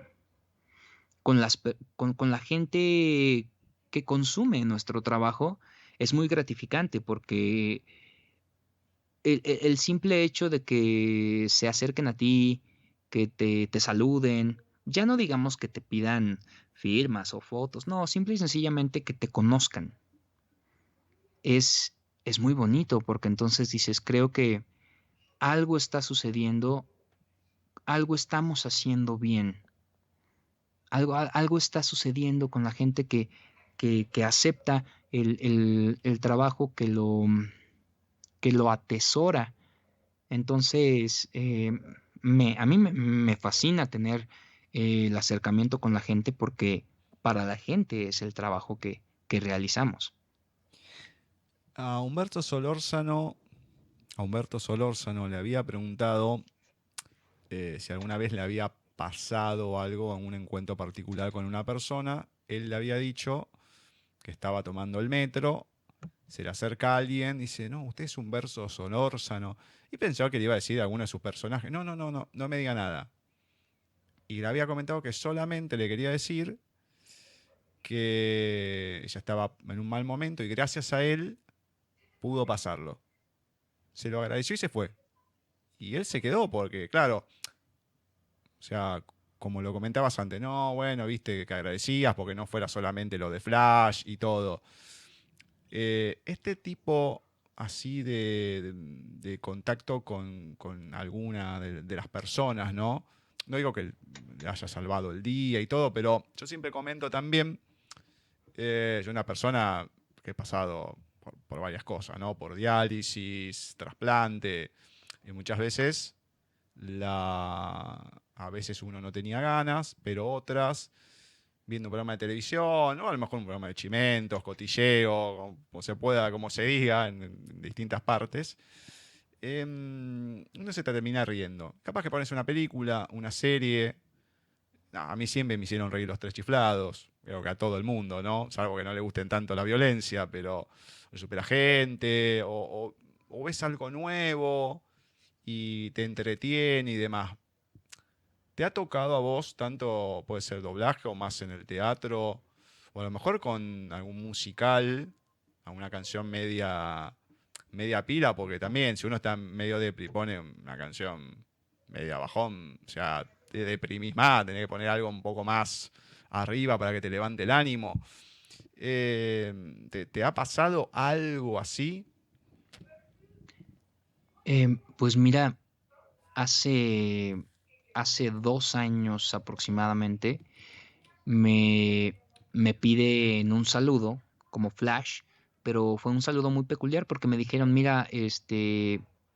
la gente que consume nuestro trabajo es muy gratificante porque el simple hecho de que se acerquen a ti, que te saluden, ya no digamos que te pidan firmas o fotos, no, simple y sencillamente que te conozcan. Es, es muy bonito porque entonces dices, creo que algo está sucediendo, algo estamos haciendo bien, algo está sucediendo con la gente que acepta el trabajo, que lo atesora. Entonces, a mí me fascina tener el acercamiento con la gente porque para la gente es el trabajo que realizamos. A Humberto Solórzano, a Humberto Solórzano le había preguntado si alguna vez le había pasado algo en un encuentro particular con una persona. Él le había dicho que estaba tomando el metro, se le acerca a alguien y dice, no, usted es Humberto Solórzano. Y pensaba que le iba a decir a alguno de sus personajes, no, no, no, no, no me diga nada. Y le había comentado que solamente le quería decir que ella estaba en un mal momento y gracias a él pudo pasarlo. Se lo agradeció y se fue. Y él se quedó porque, claro, o sea, como lo comentabas antes, no, bueno, viste que agradecías porque no fuera solamente lo de Flash y todo. Este tipo así de contacto con alguna de las personas, ¿no? No digo que le haya salvado el día y todo, pero yo siempre comento también, yo una persona que he pasado por varias cosas, ¿no? Por diálisis, trasplante, y muchas veces a veces uno no tenía ganas, pero otras viendo un programa de televisión, o a lo mejor un programa de chimentos, cotilleo, como se pueda, como se diga, en distintas partes, uno se te termina riendo. Capaz que pones una película, una serie. No, a mí siempre me hicieron reír los tres chiflados. Creo que a todo el mundo, ¿no? Salvo que no le gusten tanto la violencia, pero el superagente, o ves algo nuevo y te entretiene y demás. ¿Te ha tocado a vos, tanto puede ser doblaje o más en el teatro, o a lo mejor con algún musical, alguna canción media pila? Porque también, si uno está medio depri, pone una canción media bajón, o sea, te deprimís más, tenés que poner algo un poco más arriba para que te levante el ánimo. ¿Te ha pasado algo así? Pues mira, hace, hace 2 años aproximadamente me, me piden un saludo como Flash, pero fue un saludo muy peculiar porque me dijeron, mira,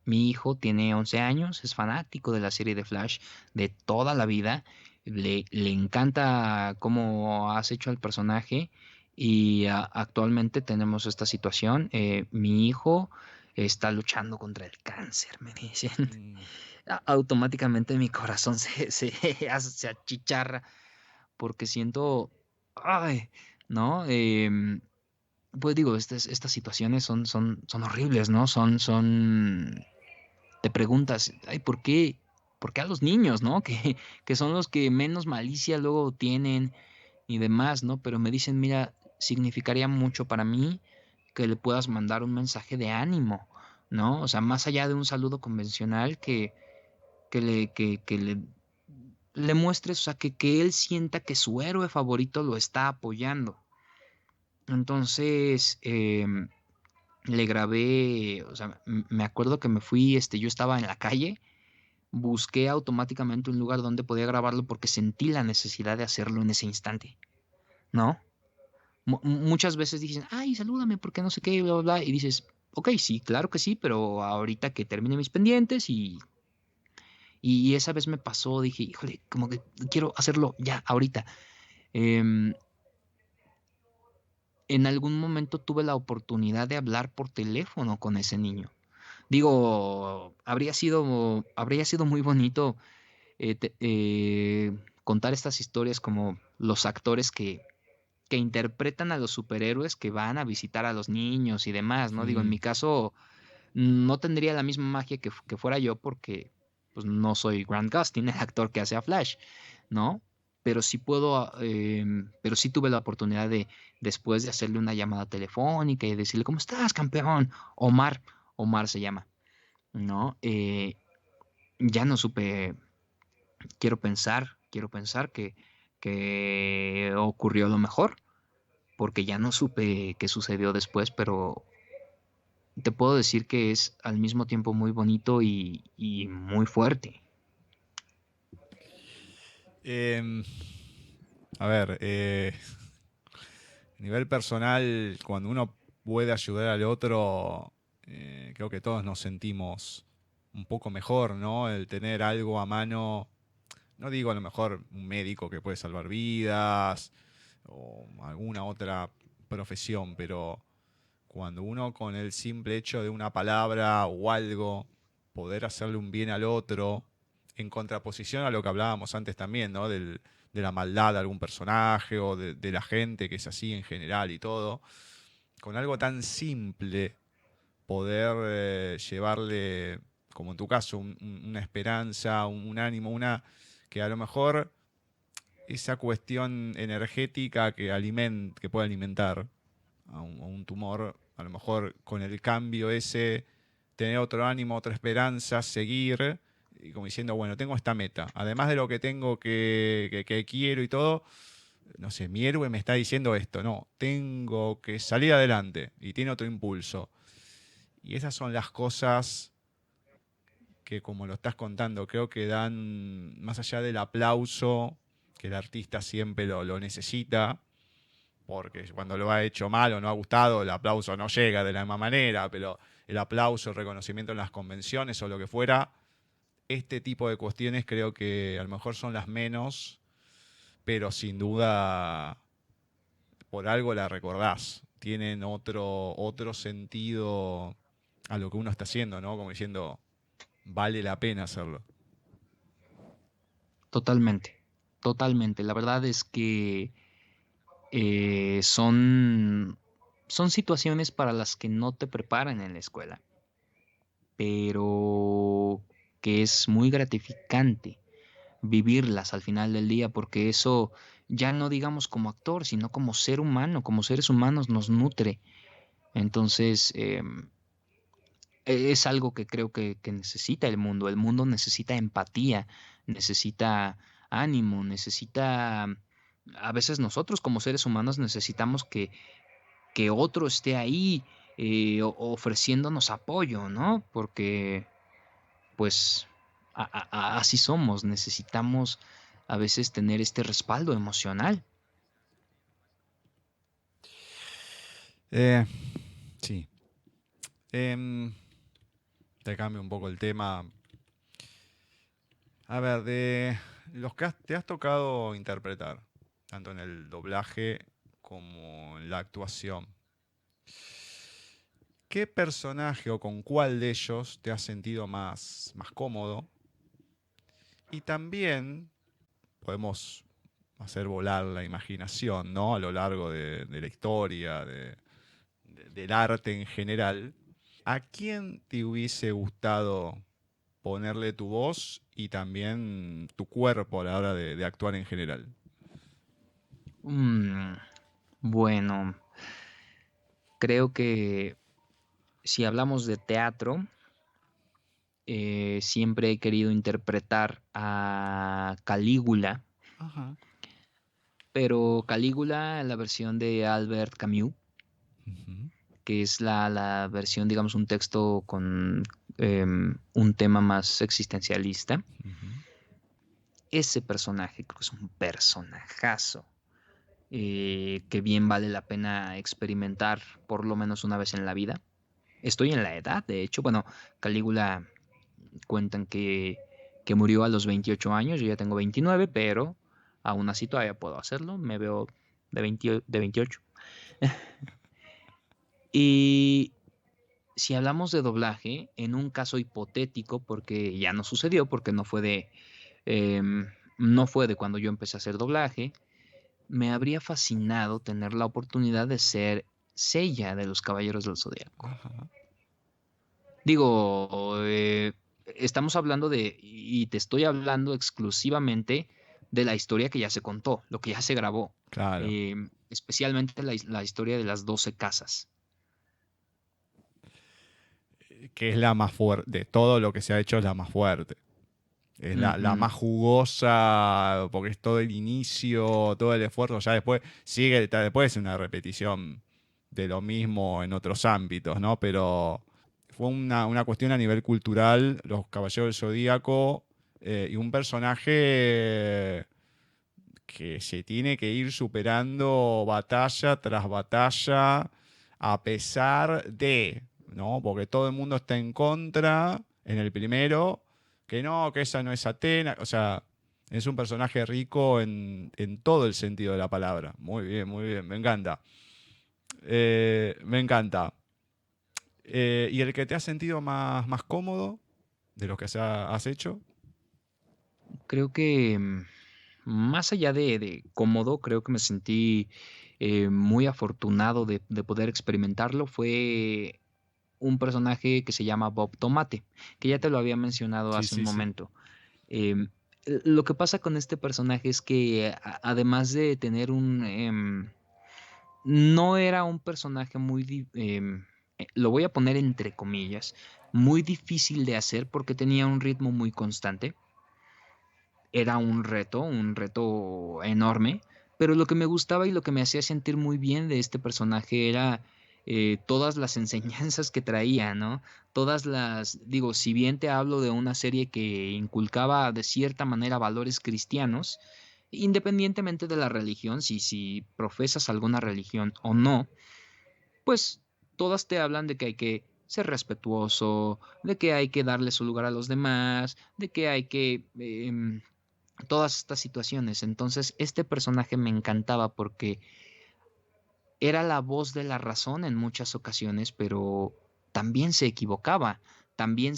mi hijo tiene 11 años, es fanático de la serie de Flash de toda la vida, le encanta cómo has hecho al personaje y actualmente tenemos esta situación. Mi hijo está luchando contra el cáncer, me dicen. Mm. Automáticamente mi corazón se achicharra porque siento, ay, ¿no? Pues digo, estas situaciones son horribles, ¿no? Te preguntas, ay, ¿por qué a los niños, ¿no? Que son los que menos malicia luego tienen y demás, ¿no? Pero me dicen, mira, significaría mucho para mí que le puedas mandar un mensaje de ánimo, ¿no? O sea, más allá de un saludo convencional que le muestres, o sea, que él sienta que su héroe favorito lo está apoyando. Entonces, le grabé, o sea, me acuerdo que me fui, yo estaba en la calle, busqué automáticamente un lugar donde podía grabarlo porque sentí la necesidad de hacerlo en ese instante, ¿no? Muchas veces dicen, ay, salúdame porque no sé qué, bla, bla, bla, y dices, ok, sí, claro que sí, pero ahorita que termine mis pendientes y esa vez me pasó, dije, híjole, como que quiero hacerlo ya, ahorita. Em, en algún momento tuve la oportunidad de hablar por teléfono con ese niño. Digo, habría sido muy bonito contar estas historias como los actores que interpretan a los superhéroes que van a visitar a los niños y demás, ¿no? Digo, en mi caso no tendría la misma magia que fuera yo porque pues, no soy Grant Gustin, el actor que hace a Flash, ¿no? Pero sí pero sí tuve la oportunidad de, después de hacerle una llamada telefónica y decirle, ¿cómo estás, campeón? Omar se llama, ¿no? Ya no supe, quiero pensar que ocurrió lo mejor, porque ya no supe qué sucedió después, pero te puedo decir que es al mismo tiempo muy bonito y muy fuerte. Em, a ver, a nivel personal, cuando uno puede ayudar al otro, creo que todos nos sentimos un poco mejor, ¿no? El tener algo a mano, no digo a lo mejor un médico que puede salvar vidas o alguna otra profesión, pero cuando uno con el simple hecho de una palabra o algo, poder hacerle un bien al otro, en contraposición a lo que hablábamos antes también, ¿no? De la maldad de algún personaje o de la gente que es así en general y todo, con algo tan simple, poder llevarle, como en tu caso, una esperanza, un ánimo, que a lo mejor esa cuestión energética que puede alimentar a un tumor, a lo mejor con el cambio ese, tener otro ánimo, otra esperanza, seguir, y como diciendo, bueno, tengo esta meta, además de lo que tengo que quiero y todo, no sé, mi héroe me está diciendo esto, no, tengo que salir adelante y tiene otro impulso. Y esas son las cosas que, como lo estás contando, creo que dan, más allá del aplauso, que el artista siempre lo necesita, porque cuando lo ha hecho mal o no ha gustado, el aplauso no llega de la misma manera, pero el aplauso, el reconocimiento en las convenciones o lo que fuera, este tipo de cuestiones creo que a lo mejor son las menos, pero sin duda por algo la recordás. Tienen otro sentido a lo que uno está haciendo, ¿no? Como diciendo, vale la pena hacerlo. Totalmente, totalmente. La verdad es que son situaciones para las que no te preparan en la escuela, pero que es muy gratificante vivirlas al final del día, porque eso ya no digamos como actor, sino como ser humano, como seres humanos nos nutre. Entonces, es algo que creo que necesita el mundo. El mundo necesita empatía, necesita ánimo, necesita... A veces nosotros como seres humanos necesitamos que otro esté ahí ofreciéndonos apoyo, ¿no? Porque pues así somos, necesitamos a veces tener este respaldo emocional. Eh, sí. Em, Te cambio un poco el tema. A ver, de los que te has tocado interpretar, tanto en el doblaje como en la actuación, ¿qué personaje o con cuál de ellos te has sentido más cómodo? Y también podemos hacer volar la imaginación, ¿no? A lo largo de la historia, del arte en general. ¿A quién te hubiese gustado ponerle tu voz y también tu cuerpo a la hora de actuar en general? Mm, bueno, creo que si hablamos de teatro, siempre he querido interpretar a Calígula, Ajá. pero Calígula en la versión de Albert Camus, Ujú, que es la versión, digamos, un texto con un tema más existencialista. ujú. Ese personaje creo que es un personajazo que bien vale la pena experimentar por lo menos una vez en la vida. Estoy en la edad, de hecho, bueno, Calígula cuentan que murió a los 28 años, yo ya tengo 29, pero aún así todavía puedo hacerlo, me veo de 28. Y si hablamos de doblaje, en un caso hipotético, porque ya no sucedió, porque no fue em, no fue de cuando yo empecé a hacer doblaje. Me habría fascinado tener la oportunidad de ser Seiya de los Caballeros del Zodiaco. Ajá. Digo, estamos hablando y te estoy hablando exclusivamente de la historia que ya se contó, lo que ya se grabó, Claro. especialmente la historia de las 12 casas. Que es la más fuerte. De todo lo que se ha hecho es la más fuerte. Es la Ujú. más jugosa, porque es todo el inicio, todo el esfuerzo. Ya después sigue, después es una repetición de lo mismo en otros ámbitos, ¿no? Pero fue una cuestión a nivel cultural, los Caballeros del Zodíaco, y un personaje que se tiene que ir superando batalla tras batalla, a pesar de, ¿no? Porque todo el mundo está en contra en el primero, que no, que esa no es Atena, o sea, es un personaje rico en todo el sentido de la palabra. Muy bien, me encanta. Me encanta. ¿Y el que te has sentido más cómodo de los que has hecho? Creo que más allá de cómodo, creo que me sentí muy afortunado de poder experimentarlo. Fue un personaje que se llama Bob Tomate, que ya te lo había mencionado Sí, hace un sí, sí. momento. Em, lo que pasa con este personaje es que además de tener no era un personaje lo voy a poner entre comillas, muy difícil de hacer porque tenía un ritmo muy constante. Era un reto enorme, pero lo que me gustaba y lo que me hacía sentir muy bien de este personaje era todas las enseñanzas que traía, ¿no? Digo, si bien te hablo de una serie que inculcaba de cierta manera valores cristianos, independientemente de la religión, si profesas alguna religión o no, pues todas te hablan de que hay que ser respetuoso, de que hay que darle su lugar a los demás, de que hay que todas estas situaciones. Entonces, este personaje me encantaba porque era la voz de la razón en muchas ocasiones, pero también se equivocaba, también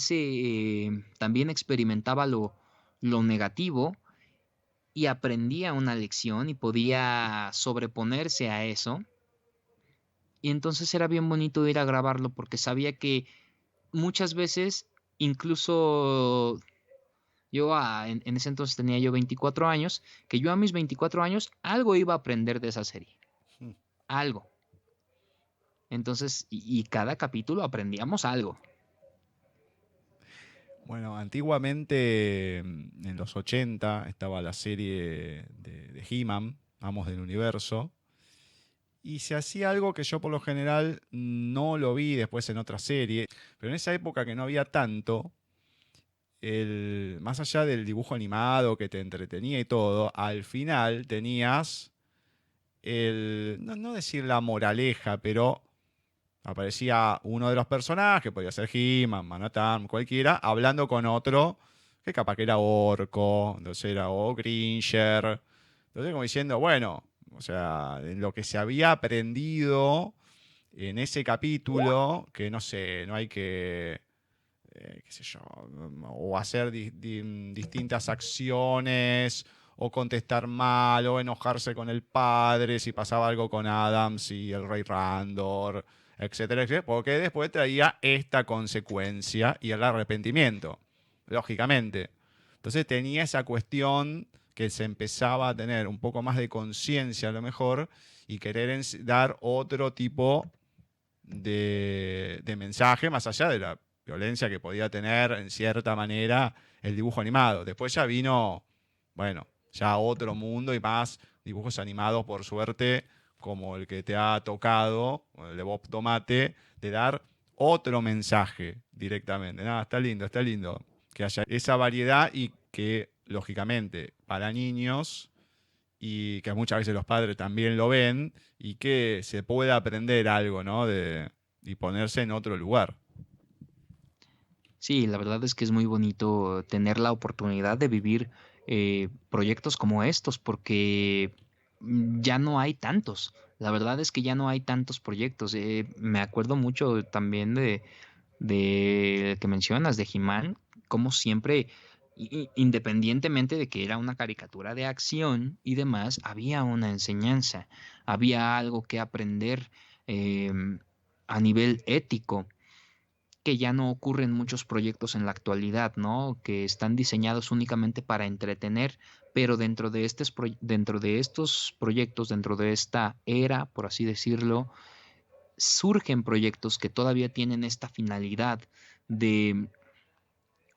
experimentaba lo negativo y aprendía una lección y podía sobreponerse a eso. Y entonces era bien bonito ir a grabarlo porque sabía que muchas veces, incluso en ese entonces tenía yo 24 años, que yo a mis 24 años algo iba a aprender de esa serie, algo. Entonces, y cada capítulo aprendíamos algo. Bueno, antiguamente, en los 80, estaba la serie de He-Man, Amos del Universo, y se hacía algo que yo por lo general no lo vi después en otra serie, pero en esa época que no había tanto, más allá del dibujo animado que te entretenía y todo, al final tenías no decir la moraleja, pero aparecía uno de los personajes, podía ser He-Man, Manhattan, cualquiera, hablando con otro que capaz que era Orco, entonces era o Gringer. Entonces como diciendo, bueno, o sea, en lo que se había aprendido en ese capítulo, que no sé, no hay que, qué sé yo, o hacer distintas acciones, o contestar mal, o enojarse con el padre si pasaba algo con Adams y el rey Randor, etcétera, etcétera, porque después traía esta consecuencia y el arrepentimiento, lógicamente. Entonces tenía esa cuestión que se empezaba a tener un poco más de conciencia a lo mejor y querer dar otro tipo de mensaje más allá de la violencia que podía tener en cierta manera el dibujo animado. Después ya vino, bueno, ya otro mundo y más dibujos animados, por suerte, como el que te ha tocado, el de Bob Tomate, de dar otro mensaje directamente. Nada, está lindo que haya esa variedad y que, lógicamente, para niños y que muchas veces los padres también lo ven y que se pueda aprender algo, ¿no? Y ponerse en otro lugar. Sí, la verdad es que es muy bonito tener la oportunidad de vivir proyectos como estos, porque ya no hay tantos. La verdad es que ya no hay tantos proyectos. Me acuerdo mucho también de que mencionas, de He-Man, como siempre. Independientemente de que era una caricatura de acción y demás, había una enseñanza, había algo que aprender a nivel ético, que ya no ocurre en muchos proyectos en la actualidad, ¿no? Que están diseñados únicamente para entretener, pero dentro de estos proyectos, dentro de esta era, por así decirlo, surgen proyectos que todavía tienen esta finalidad de,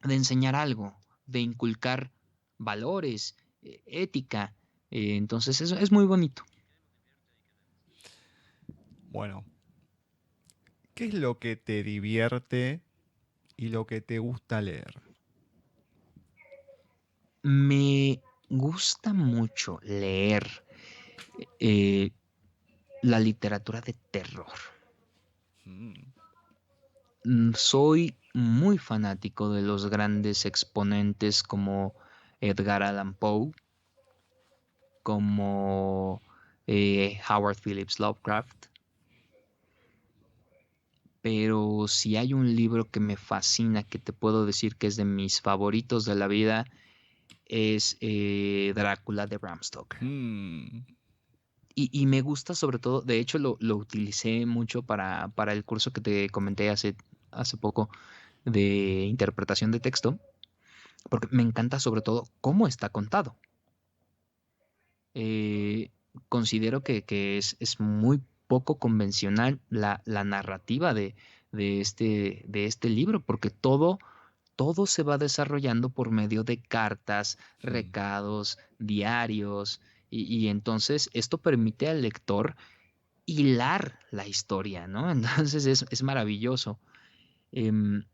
de enseñar algo, de inculcar valores, ética. Entonces es muy bonito. Bueno, ¿qué es lo que te divierte y lo que te gusta leer? Me gusta mucho leer eh, la literatura de terror. Mm, Soy muy fanático de los grandes exponentes como Edgar Allan Poe, como Howard Phillips Lovecraft, pero si hay un libro que me fascina, que te puedo decir que es de mis favoritos de la vida, es Drácula de Bram Stoker. mm, Y me gusta sobre todo, de hecho lo utilicé mucho para el curso que te comenté hace poco de interpretación de texto, porque me encanta sobre todo cómo está contado. Eh, Considero que es muy poco convencional la narrativa de este libro, porque todo se va desarrollando por medio de cartas, mm. recados, diarios, y entonces esto permite al lector hilar la historia, ¿no? Entonces es maravilloso. Em,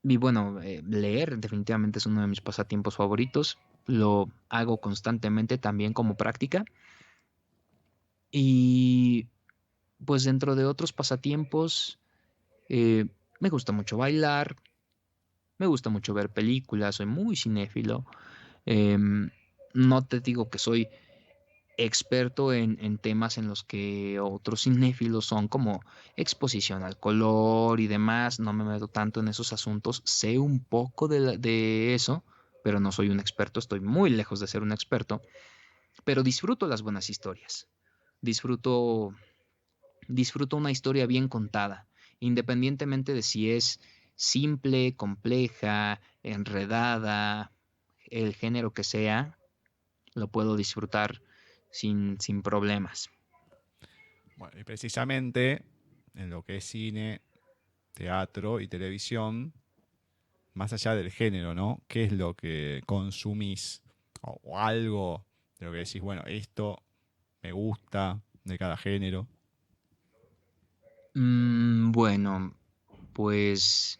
y bueno, leer definitivamente es uno de mis pasatiempos favoritos. Lo hago constantemente también como práctica. Y pues dentro de otros pasatiempos, eh, me gusta mucho bailar, me gusta mucho ver películas, soy muy cinéfilo. Em, no te digo que soy experto en temas en los que otros cinéfilos son como exposición al color y demás. No me meto tanto en esos asuntos. Sé un poco de eso, pero no soy un experto. Estoy muy lejos de ser un experto. Pero disfruto las buenas historias. Disfruto, disfruto una historia bien contada, independientemente de si es simple, compleja, enredada, el género que sea, lo puedo disfrutar sin problemas. Bueno, y precisamente en lo que es cine, teatro y televisión, más allá del género, ¿no? ¿Qué es lo que consumís? O algo de lo que decís, bueno, esto me gusta de cada género. Bueno, pues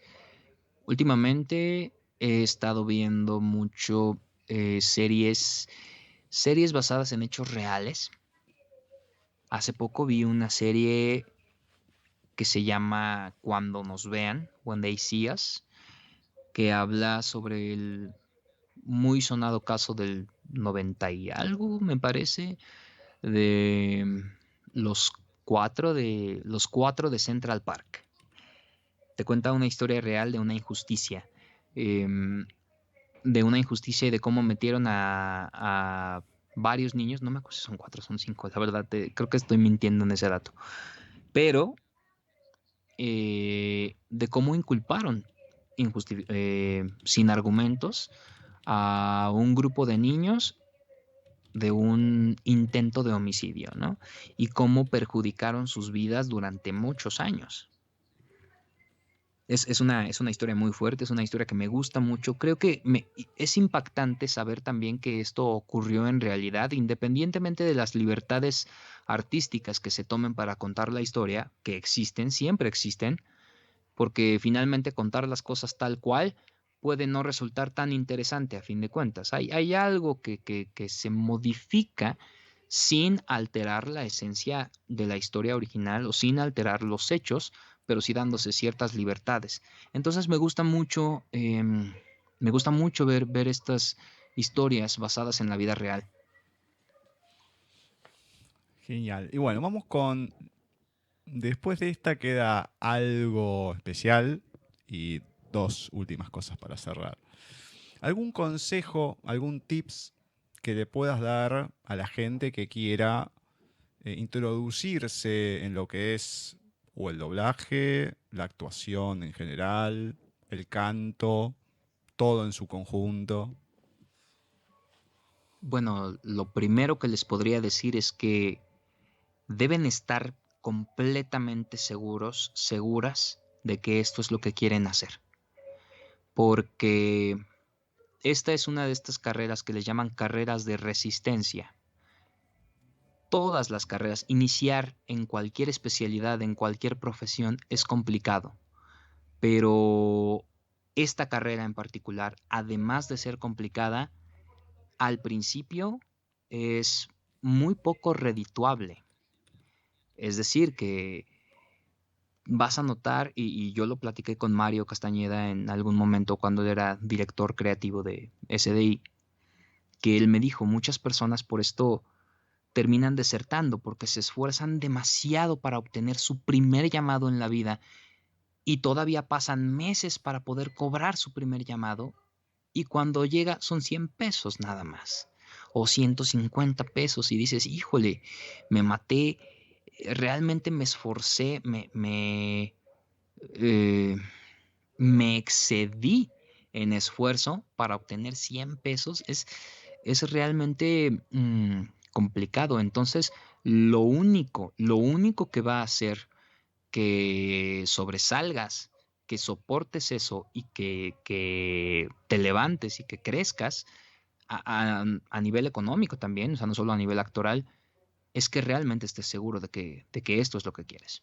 últimamente he estado viendo mucho series basadas en hechos reales. Hace poco vi una serie que se llama Cuando nos vean, When They See Us, que habla sobre el muy sonado caso del 90 y algo, me parece, de los cuatro de Central Park. Te cuenta una historia real em, de una injusticia y de cómo metieron a varios niños, no me acuerdo si son cuatro o son cinco, la verdad, creo que estoy mintiendo en ese dato, pero de cómo inculparon sin argumentos a un grupo de niños de un intento de homicidio, ¿no? Y cómo perjudicaron sus vidas durante muchos años. Es una historia muy fuerte, es una historia que me gusta mucho. Creo que es impactante saber también que esto ocurrió en realidad, independientemente de las libertades artísticas que se tomen para contar la historia, que existen, siempre existen, porque finalmente contar las cosas tal cual puede no resultar tan interesante a fin de cuentas. Hay algo que se modifica sin alterar la esencia de la historia original o sin alterar los hechos, pero sí dándose ciertas libertades. Entonces me gusta mucho ver estas historias basadas en la vida real. Genial. Y bueno, vamos con... Después de esta queda algo especial y dos últimas cosas para cerrar. ¿Algún consejo, algún tips que le puedas dar a la gente que quiera introducirse en lo que es o el doblaje, la actuación en general, el canto, todo en su conjunto? Bueno, lo primero que les podría decir es que deben estar completamente seguros, seguras de que esto es lo que quieren hacer. Porque esta es una de estas carreras que les llaman carreras de resistencia. Todas las carreras, iniciar en cualquier especialidad, en cualquier profesión, es complicado. Pero esta carrera en particular, además de ser complicada, al principio es muy poco redituable. Es decir, que vas a notar, y yo lo platiqué con Mario Castañeda en algún momento cuando él era director creativo de SDI, que él me dijo, muchas personas por esto terminan desertando porque se esfuerzan demasiado para obtener su primer llamado en la vida y todavía pasan meses para poder cobrar su primer llamado y cuando llega son 100 pesos nada más o 150 pesos y dices, híjole, me maté, realmente me esforcé, eh, me excedí en esfuerzo para obtener 100 pesos, es realmente complicado. Entonces, lo único que va a hacer que sobresalgas, que soportes eso y que te levantes y que crezcas a nivel económico también, o sea, no solo a nivel actoral, es que realmente estés seguro de que esto es lo que quieres.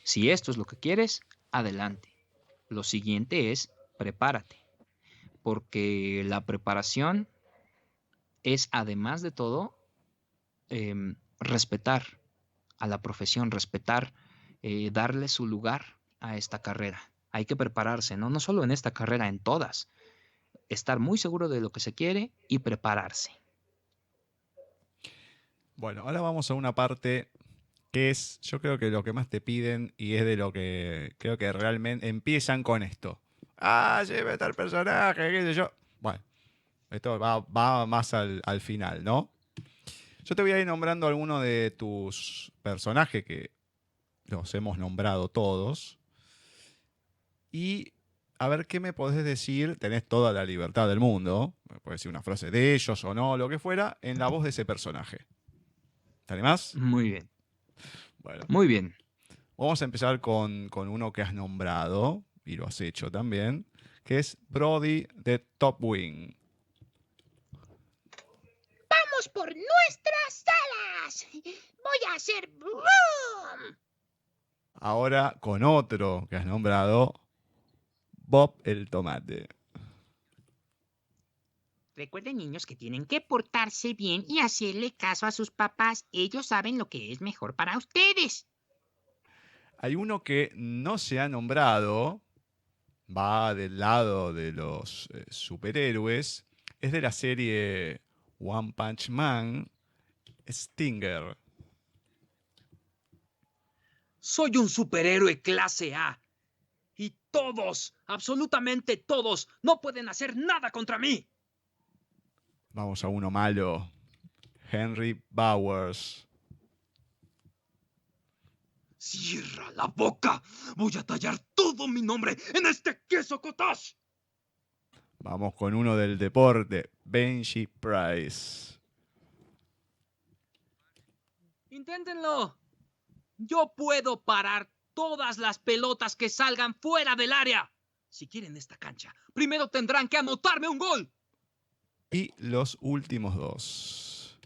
Si esto es lo que quieres, adelante. Lo siguiente es prepárate, porque la preparación es, además de todo, respetar a la profesión, respetar, darle su lugar a esta carrera. Hay que prepararse, ¿no? No solo en esta carrera, en todas. Estar muy seguro de lo que se quiere y prepararse. Bueno, ahora vamos a una parte que es, yo creo que lo que más te piden y es de lo que creo que realmente empiezan con esto. Ah, lleva tal personaje, qué sé yo. Bueno, esto va más al final, ¿no? Yo te voy a ir nombrando algunos de tus personajes que los hemos nombrado todos. Y a ver qué me podés decir. Tenés toda la libertad del mundo. Me puedes decir una frase de ellos o no, lo que fuera, en la voz de ese personaje. ¿Te animás? Muy bien, Bueno, muy bien. vamos a empezar con uno que has nombrado, y lo has hecho también, que es Brody de Top Wing. ¡Vamos por nuestras alas! ¡Voy a hacer boom! Ahora con otro que has nombrado, Bob el Tomate. Recuerden, niños, que tienen que portarse bien y hacerle caso a sus papás. Ellos saben lo que es mejor para ustedes. Hay uno que no se ha nombrado, va del lado de los superhéroes, es de la serie One Punch Man, Stinger. Soy un superhéroe clase A. Y todos, absolutamente todos, no pueden hacer nada contra mí. Vamos a uno malo, Henry Bowers. Cierra la boca. Voy a tallar todo mi nombre en este queso cottage. Vamos con uno del deporte, Benji Price. Inténtenlo. Yo puedo parar todas las pelotas que salgan fuera del área. Si quieren esta cancha, primero tendrán que anotarme un gol. Y los últimos dos,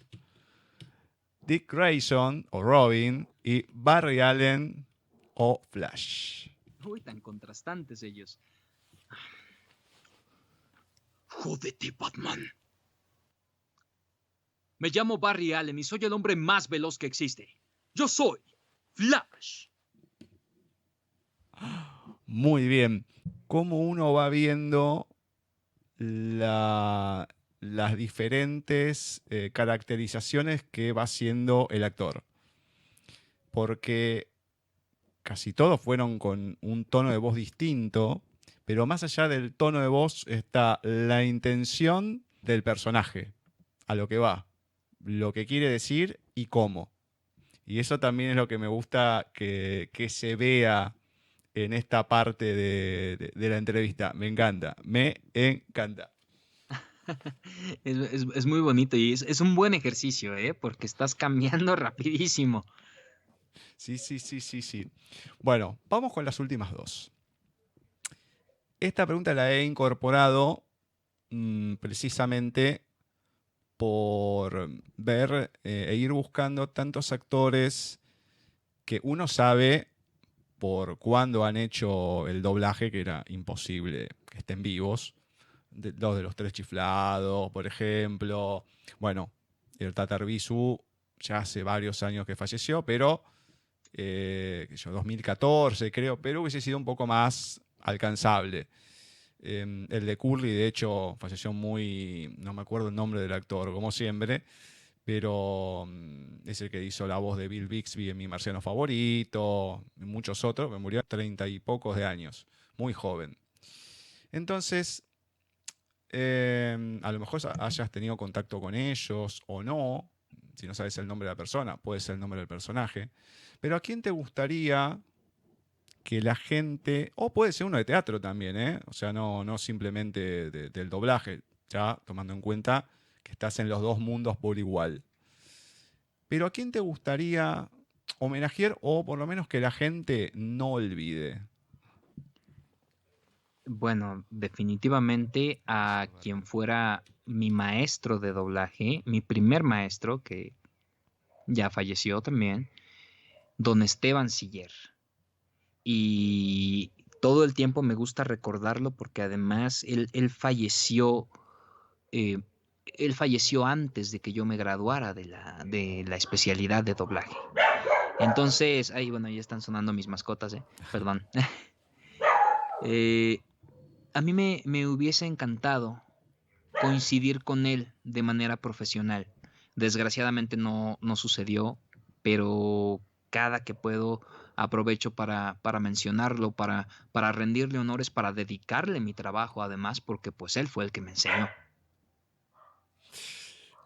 Dick Grayson o Robin y Barry Allen o Flash. Uy, tan contrastantes ellos. Jódete, Batman. Me llamo Barry Allen y soy el hombre más veloz que existe. Yo soy Flash. Muy bien. ¿Cómo uno va viendo las diferentes caracterizaciones que va haciendo el actor? Porque casi todos fueron con un tono de voz distinto, pero más allá del tono de voz está la intención del personaje, a lo que va, lo que quiere decir y cómo. Y eso también es lo que me gusta que se vea en esta parte de la entrevista. Me encanta, me encanta. Es muy bonito y es un buen ejercicio, ¿eh? Porque estás cambiando rapidísimo. Sí, sí, sí, sí, sí. Bueno, vamos con las últimas dos. Esta pregunta la he incorporado precisamente por ver e ir buscando tantos actores que uno sabe por cuándo han hecho el doblaje, que era imposible que estén vivos. Los de los Tres Chiflados, por ejemplo. Bueno, el Tatar Bisu ya hace varios años que falleció, pero 2014 creo, pero hubiese sido un poco más alcanzable. El de Curly, de hecho, falleció no me acuerdo el nombre del actor, como siempre, pero es el que hizo la voz de Bill Bixby en Mi Marciano Favorito, y muchos otros, que murió a 30 y pocos de años, muy joven. Entonces, a lo mejor hayas tenido contacto con ellos o no, si no sabes el nombre de la persona, puede ser el nombre del personaje, pero ¿a quién te gustaría que la gente, o puede ser uno de teatro también, o sea, no simplemente del doblaje, ya tomando en cuenta que estás en los dos mundos por igual, pero ¿a quién te gustaría homenajear o por lo menos que la gente no olvide? Bueno, definitivamente a quien fuera mi maestro de doblaje, mi primer maestro, que ya falleció también, don Esteban Siller. Y todo el tiempo me gusta recordarlo porque además él falleció, eh, él falleció antes de que yo me graduara de la especialidad de doblaje. Entonces, ahí bueno, ya están sonando mis mascotas, perdón. A mí me hubiese encantado coincidir con él de manera profesional. Desgraciadamente no sucedió, pero cada que puedo aprovecho para mencionarlo, para rendirle honores, para dedicarle mi trabajo además, porque pues él fue el que me enseñó.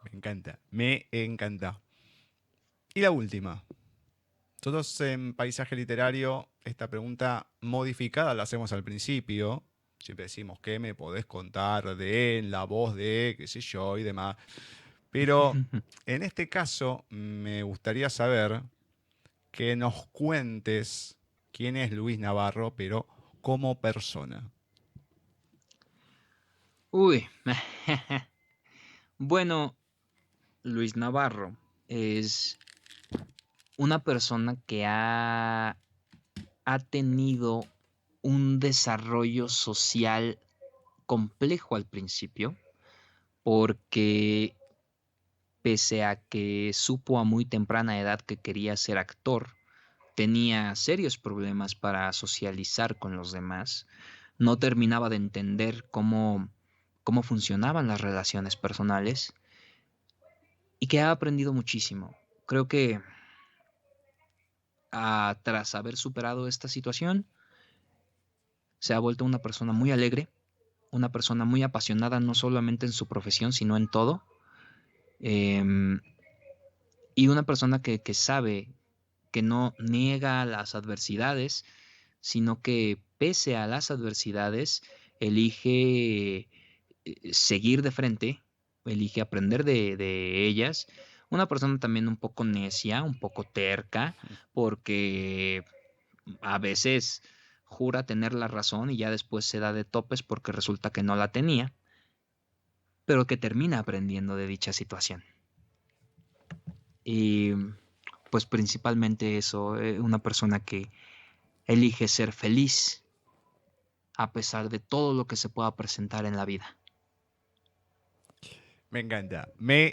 Me encanta, me encanta. Y la última. Nosotros en Paisaje Literario, esta pregunta modificada la hacemos al principio. Siempre decimos, ¿qué me podés contar de él, la voz de, qué sé yo, y demás? Pero en este caso me gustaría saber que nos cuentes quién es Luis Navarro, pero como persona. Uy, bueno, Luis Navarro es una persona que ha tenido un desarrollo social complejo al principio, porque pese a que supo a muy temprana edad que quería ser actor, tenía serios problemas para socializar con los demás, no terminaba de entender cómo funcionaban las relaciones personales y que ha aprendido muchísimo. Creo que tras haber superado esta situación, se ha vuelto una persona muy alegre, una persona muy apasionada, no solamente en su profesión, sino en todo. Y una persona que sabe que no niega las adversidades, sino que pese a las adversidades, elige seguir de frente, elige aprender de ellas. Una persona también un poco necia, un poco terca, porque a veces jura tener la razón y ya después se da de topes porque resulta que no la tenía, pero que termina aprendiendo de dicha situación. Y pues principalmente eso, una persona que elige ser feliz a pesar de todo lo que se pueda presentar en la vida. Me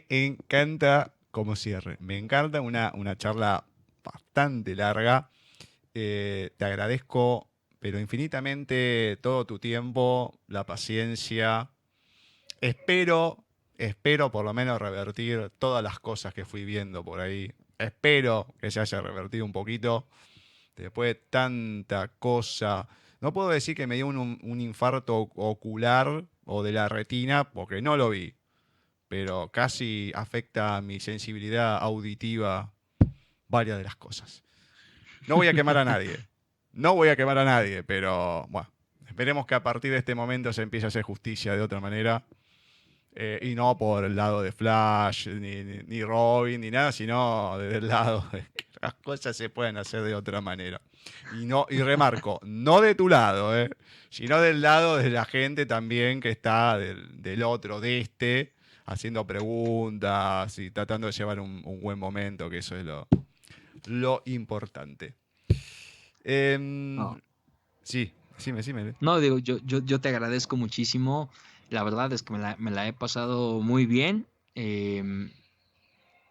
encanta como cierre. Me encanta una charla bastante larga. Te agradezco, pero infinitamente todo tu tiempo, la paciencia. Espero por lo menos revertir todas las cosas que fui viendo por ahí. Espero que se haya revertido un poquito. Después de tanta cosa No puedo decir que me dio un infarto ocular o de la retina, porque no lo vi, pero casi afecta mi sensibilidad auditiva varias de las cosas. No voy a quemar a nadie. No voy a quemar a nadie, pero bueno, esperemos que a partir de este momento se empiece a hacer justicia de otra manera. Y no por el lado de Flash, ni Robin, ni nada, sino desde el lado de que las cosas se pueden hacer de otra manera. Y remarco, no de tu lado, sino del lado de la gente también que está del otro, de este, haciendo preguntas y tratando de llevar un buen momento, que eso es lo importante. No. Sí, decime. No, digo, yo te agradezco muchísimo. La verdad es que me la he pasado muy bien.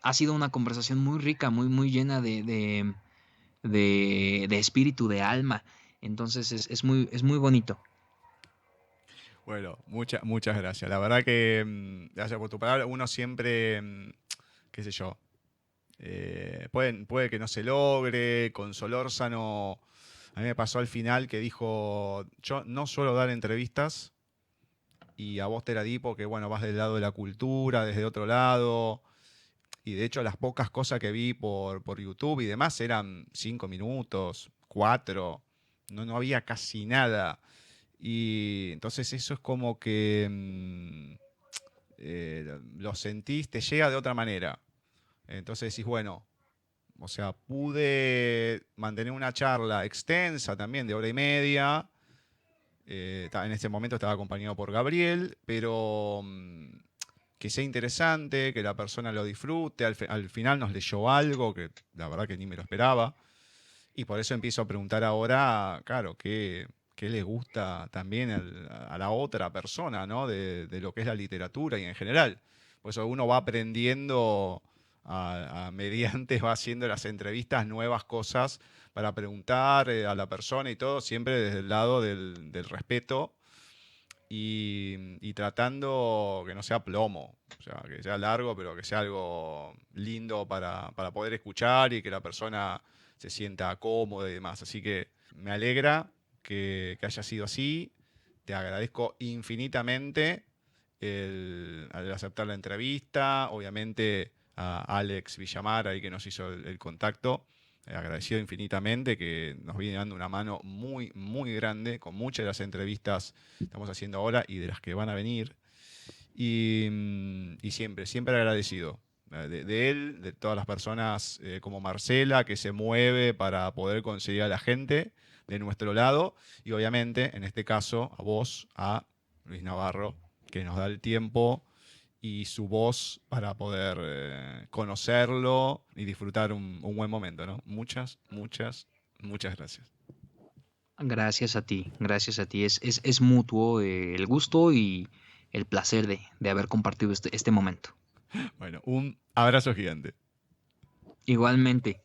Ha sido una conversación muy rica, muy llena de espíritu, de alma. Entonces es muy bonito. Bueno, muchas gracias. La verdad que, gracias por tu palabra. Uno siempre, qué sé yo, puede que no se logre. Con Solórzano, a mí me pasó al final que dijo, yo no suelo dar entrevistas y a vos te la di porque, bueno, vas del lado de la cultura, desde otro lado. Y de hecho las pocas cosas que vi por YouTube y demás eran 5 minutos, 4, no había casi nada. Y entonces eso es como que lo sentís, te llega de otra manera. Entonces decís, bueno, o sea, pude mantener una charla extensa también de hora y media. En ese momento estaba acompañado por Gabriel, pero que sea interesante, que la persona lo disfrute. Al final nos leyó algo que la verdad que ni me lo esperaba. Y por eso empiezo a preguntar ahora, claro, qué le gusta también a la otra persona, ¿no? De lo que es la literatura y en general. Por eso uno va aprendiendo mediante, va haciendo las entrevistas nuevas cosas para preguntar a la persona y todo, siempre desde el lado del respeto y tratando que no sea plomo, o sea, que sea largo, pero que sea algo lindo para poder escuchar y que la persona se sienta cómoda y demás. Así que me alegra que haya sido así. Te agradezco infinitamente al aceptar la entrevista. Obviamente a Alex Villamar, ahí que nos hizo el contacto. Agradecido infinitamente, que nos viene dando una mano muy grande con muchas de las entrevistas que estamos haciendo ahora y de las que van a venir. Y siempre agradecido. De él, de todas las personas como Marcela, que se mueve para poder conseguir a la gente de nuestro lado, y obviamente, en este caso, a vos, a Luis Navarro, que nos da el tiempo y su voz para poder conocerlo y disfrutar un buen momento, ¿no? Muchas gracias. Gracias a ti, gracias a ti. Es mutuo el gusto y el placer de haber compartido este momento. Bueno, un abrazo gigante. Igualmente.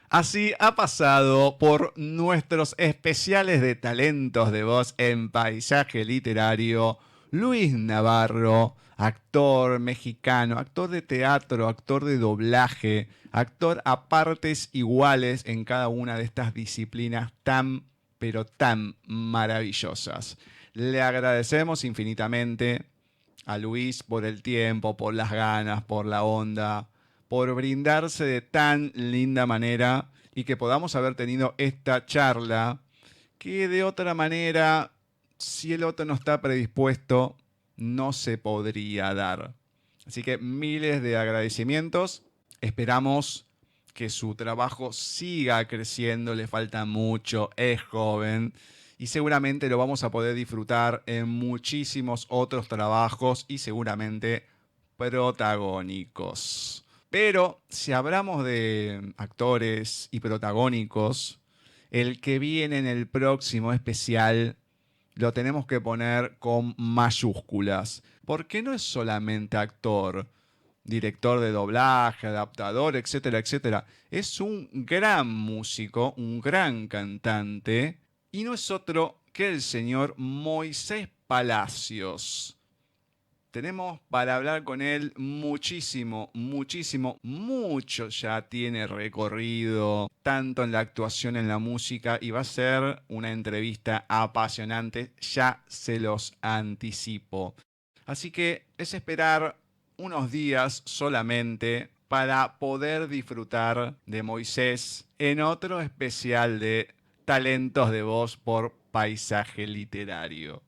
Así ha pasado por nuestros especiales de talentos de voz en paisaje literario, Luis Navarro, actor mexicano, actor de teatro, actor de doblaje, actor a partes iguales en cada una de estas disciplinas pero tan maravillosas. Le agradecemos infinitamente a Luis por el tiempo, por las ganas, por la onda, por brindarse de tan linda manera y que podamos haber tenido esta charla que de otra manera, si el otro no está predispuesto, no se podría dar. Así que miles de agradecimientos. Esperamos que su trabajo siga creciendo, le falta mucho, es joven y seguramente lo vamos a poder disfrutar en muchísimos otros trabajos y seguramente protagónicos. Pero si hablamos de actores y protagónicos, el que viene en el próximo especial lo tenemos que poner con mayúsculas, porque no es solamente actor, director de doblaje, adaptador, etcétera, etcétera. Es un gran músico, un gran cantante, y no es otro que el señor Moisés Palacios. Tenemos para hablar con él muchísimo, mucho ya tiene recorrido, tanto en la actuación, en la música, y va a ser una entrevista apasionante, ya se los anticipo. Así que es esperar unos días solamente para poder disfrutar de Moisés en otro especial de Talentos de Voz por Paisaje Literario.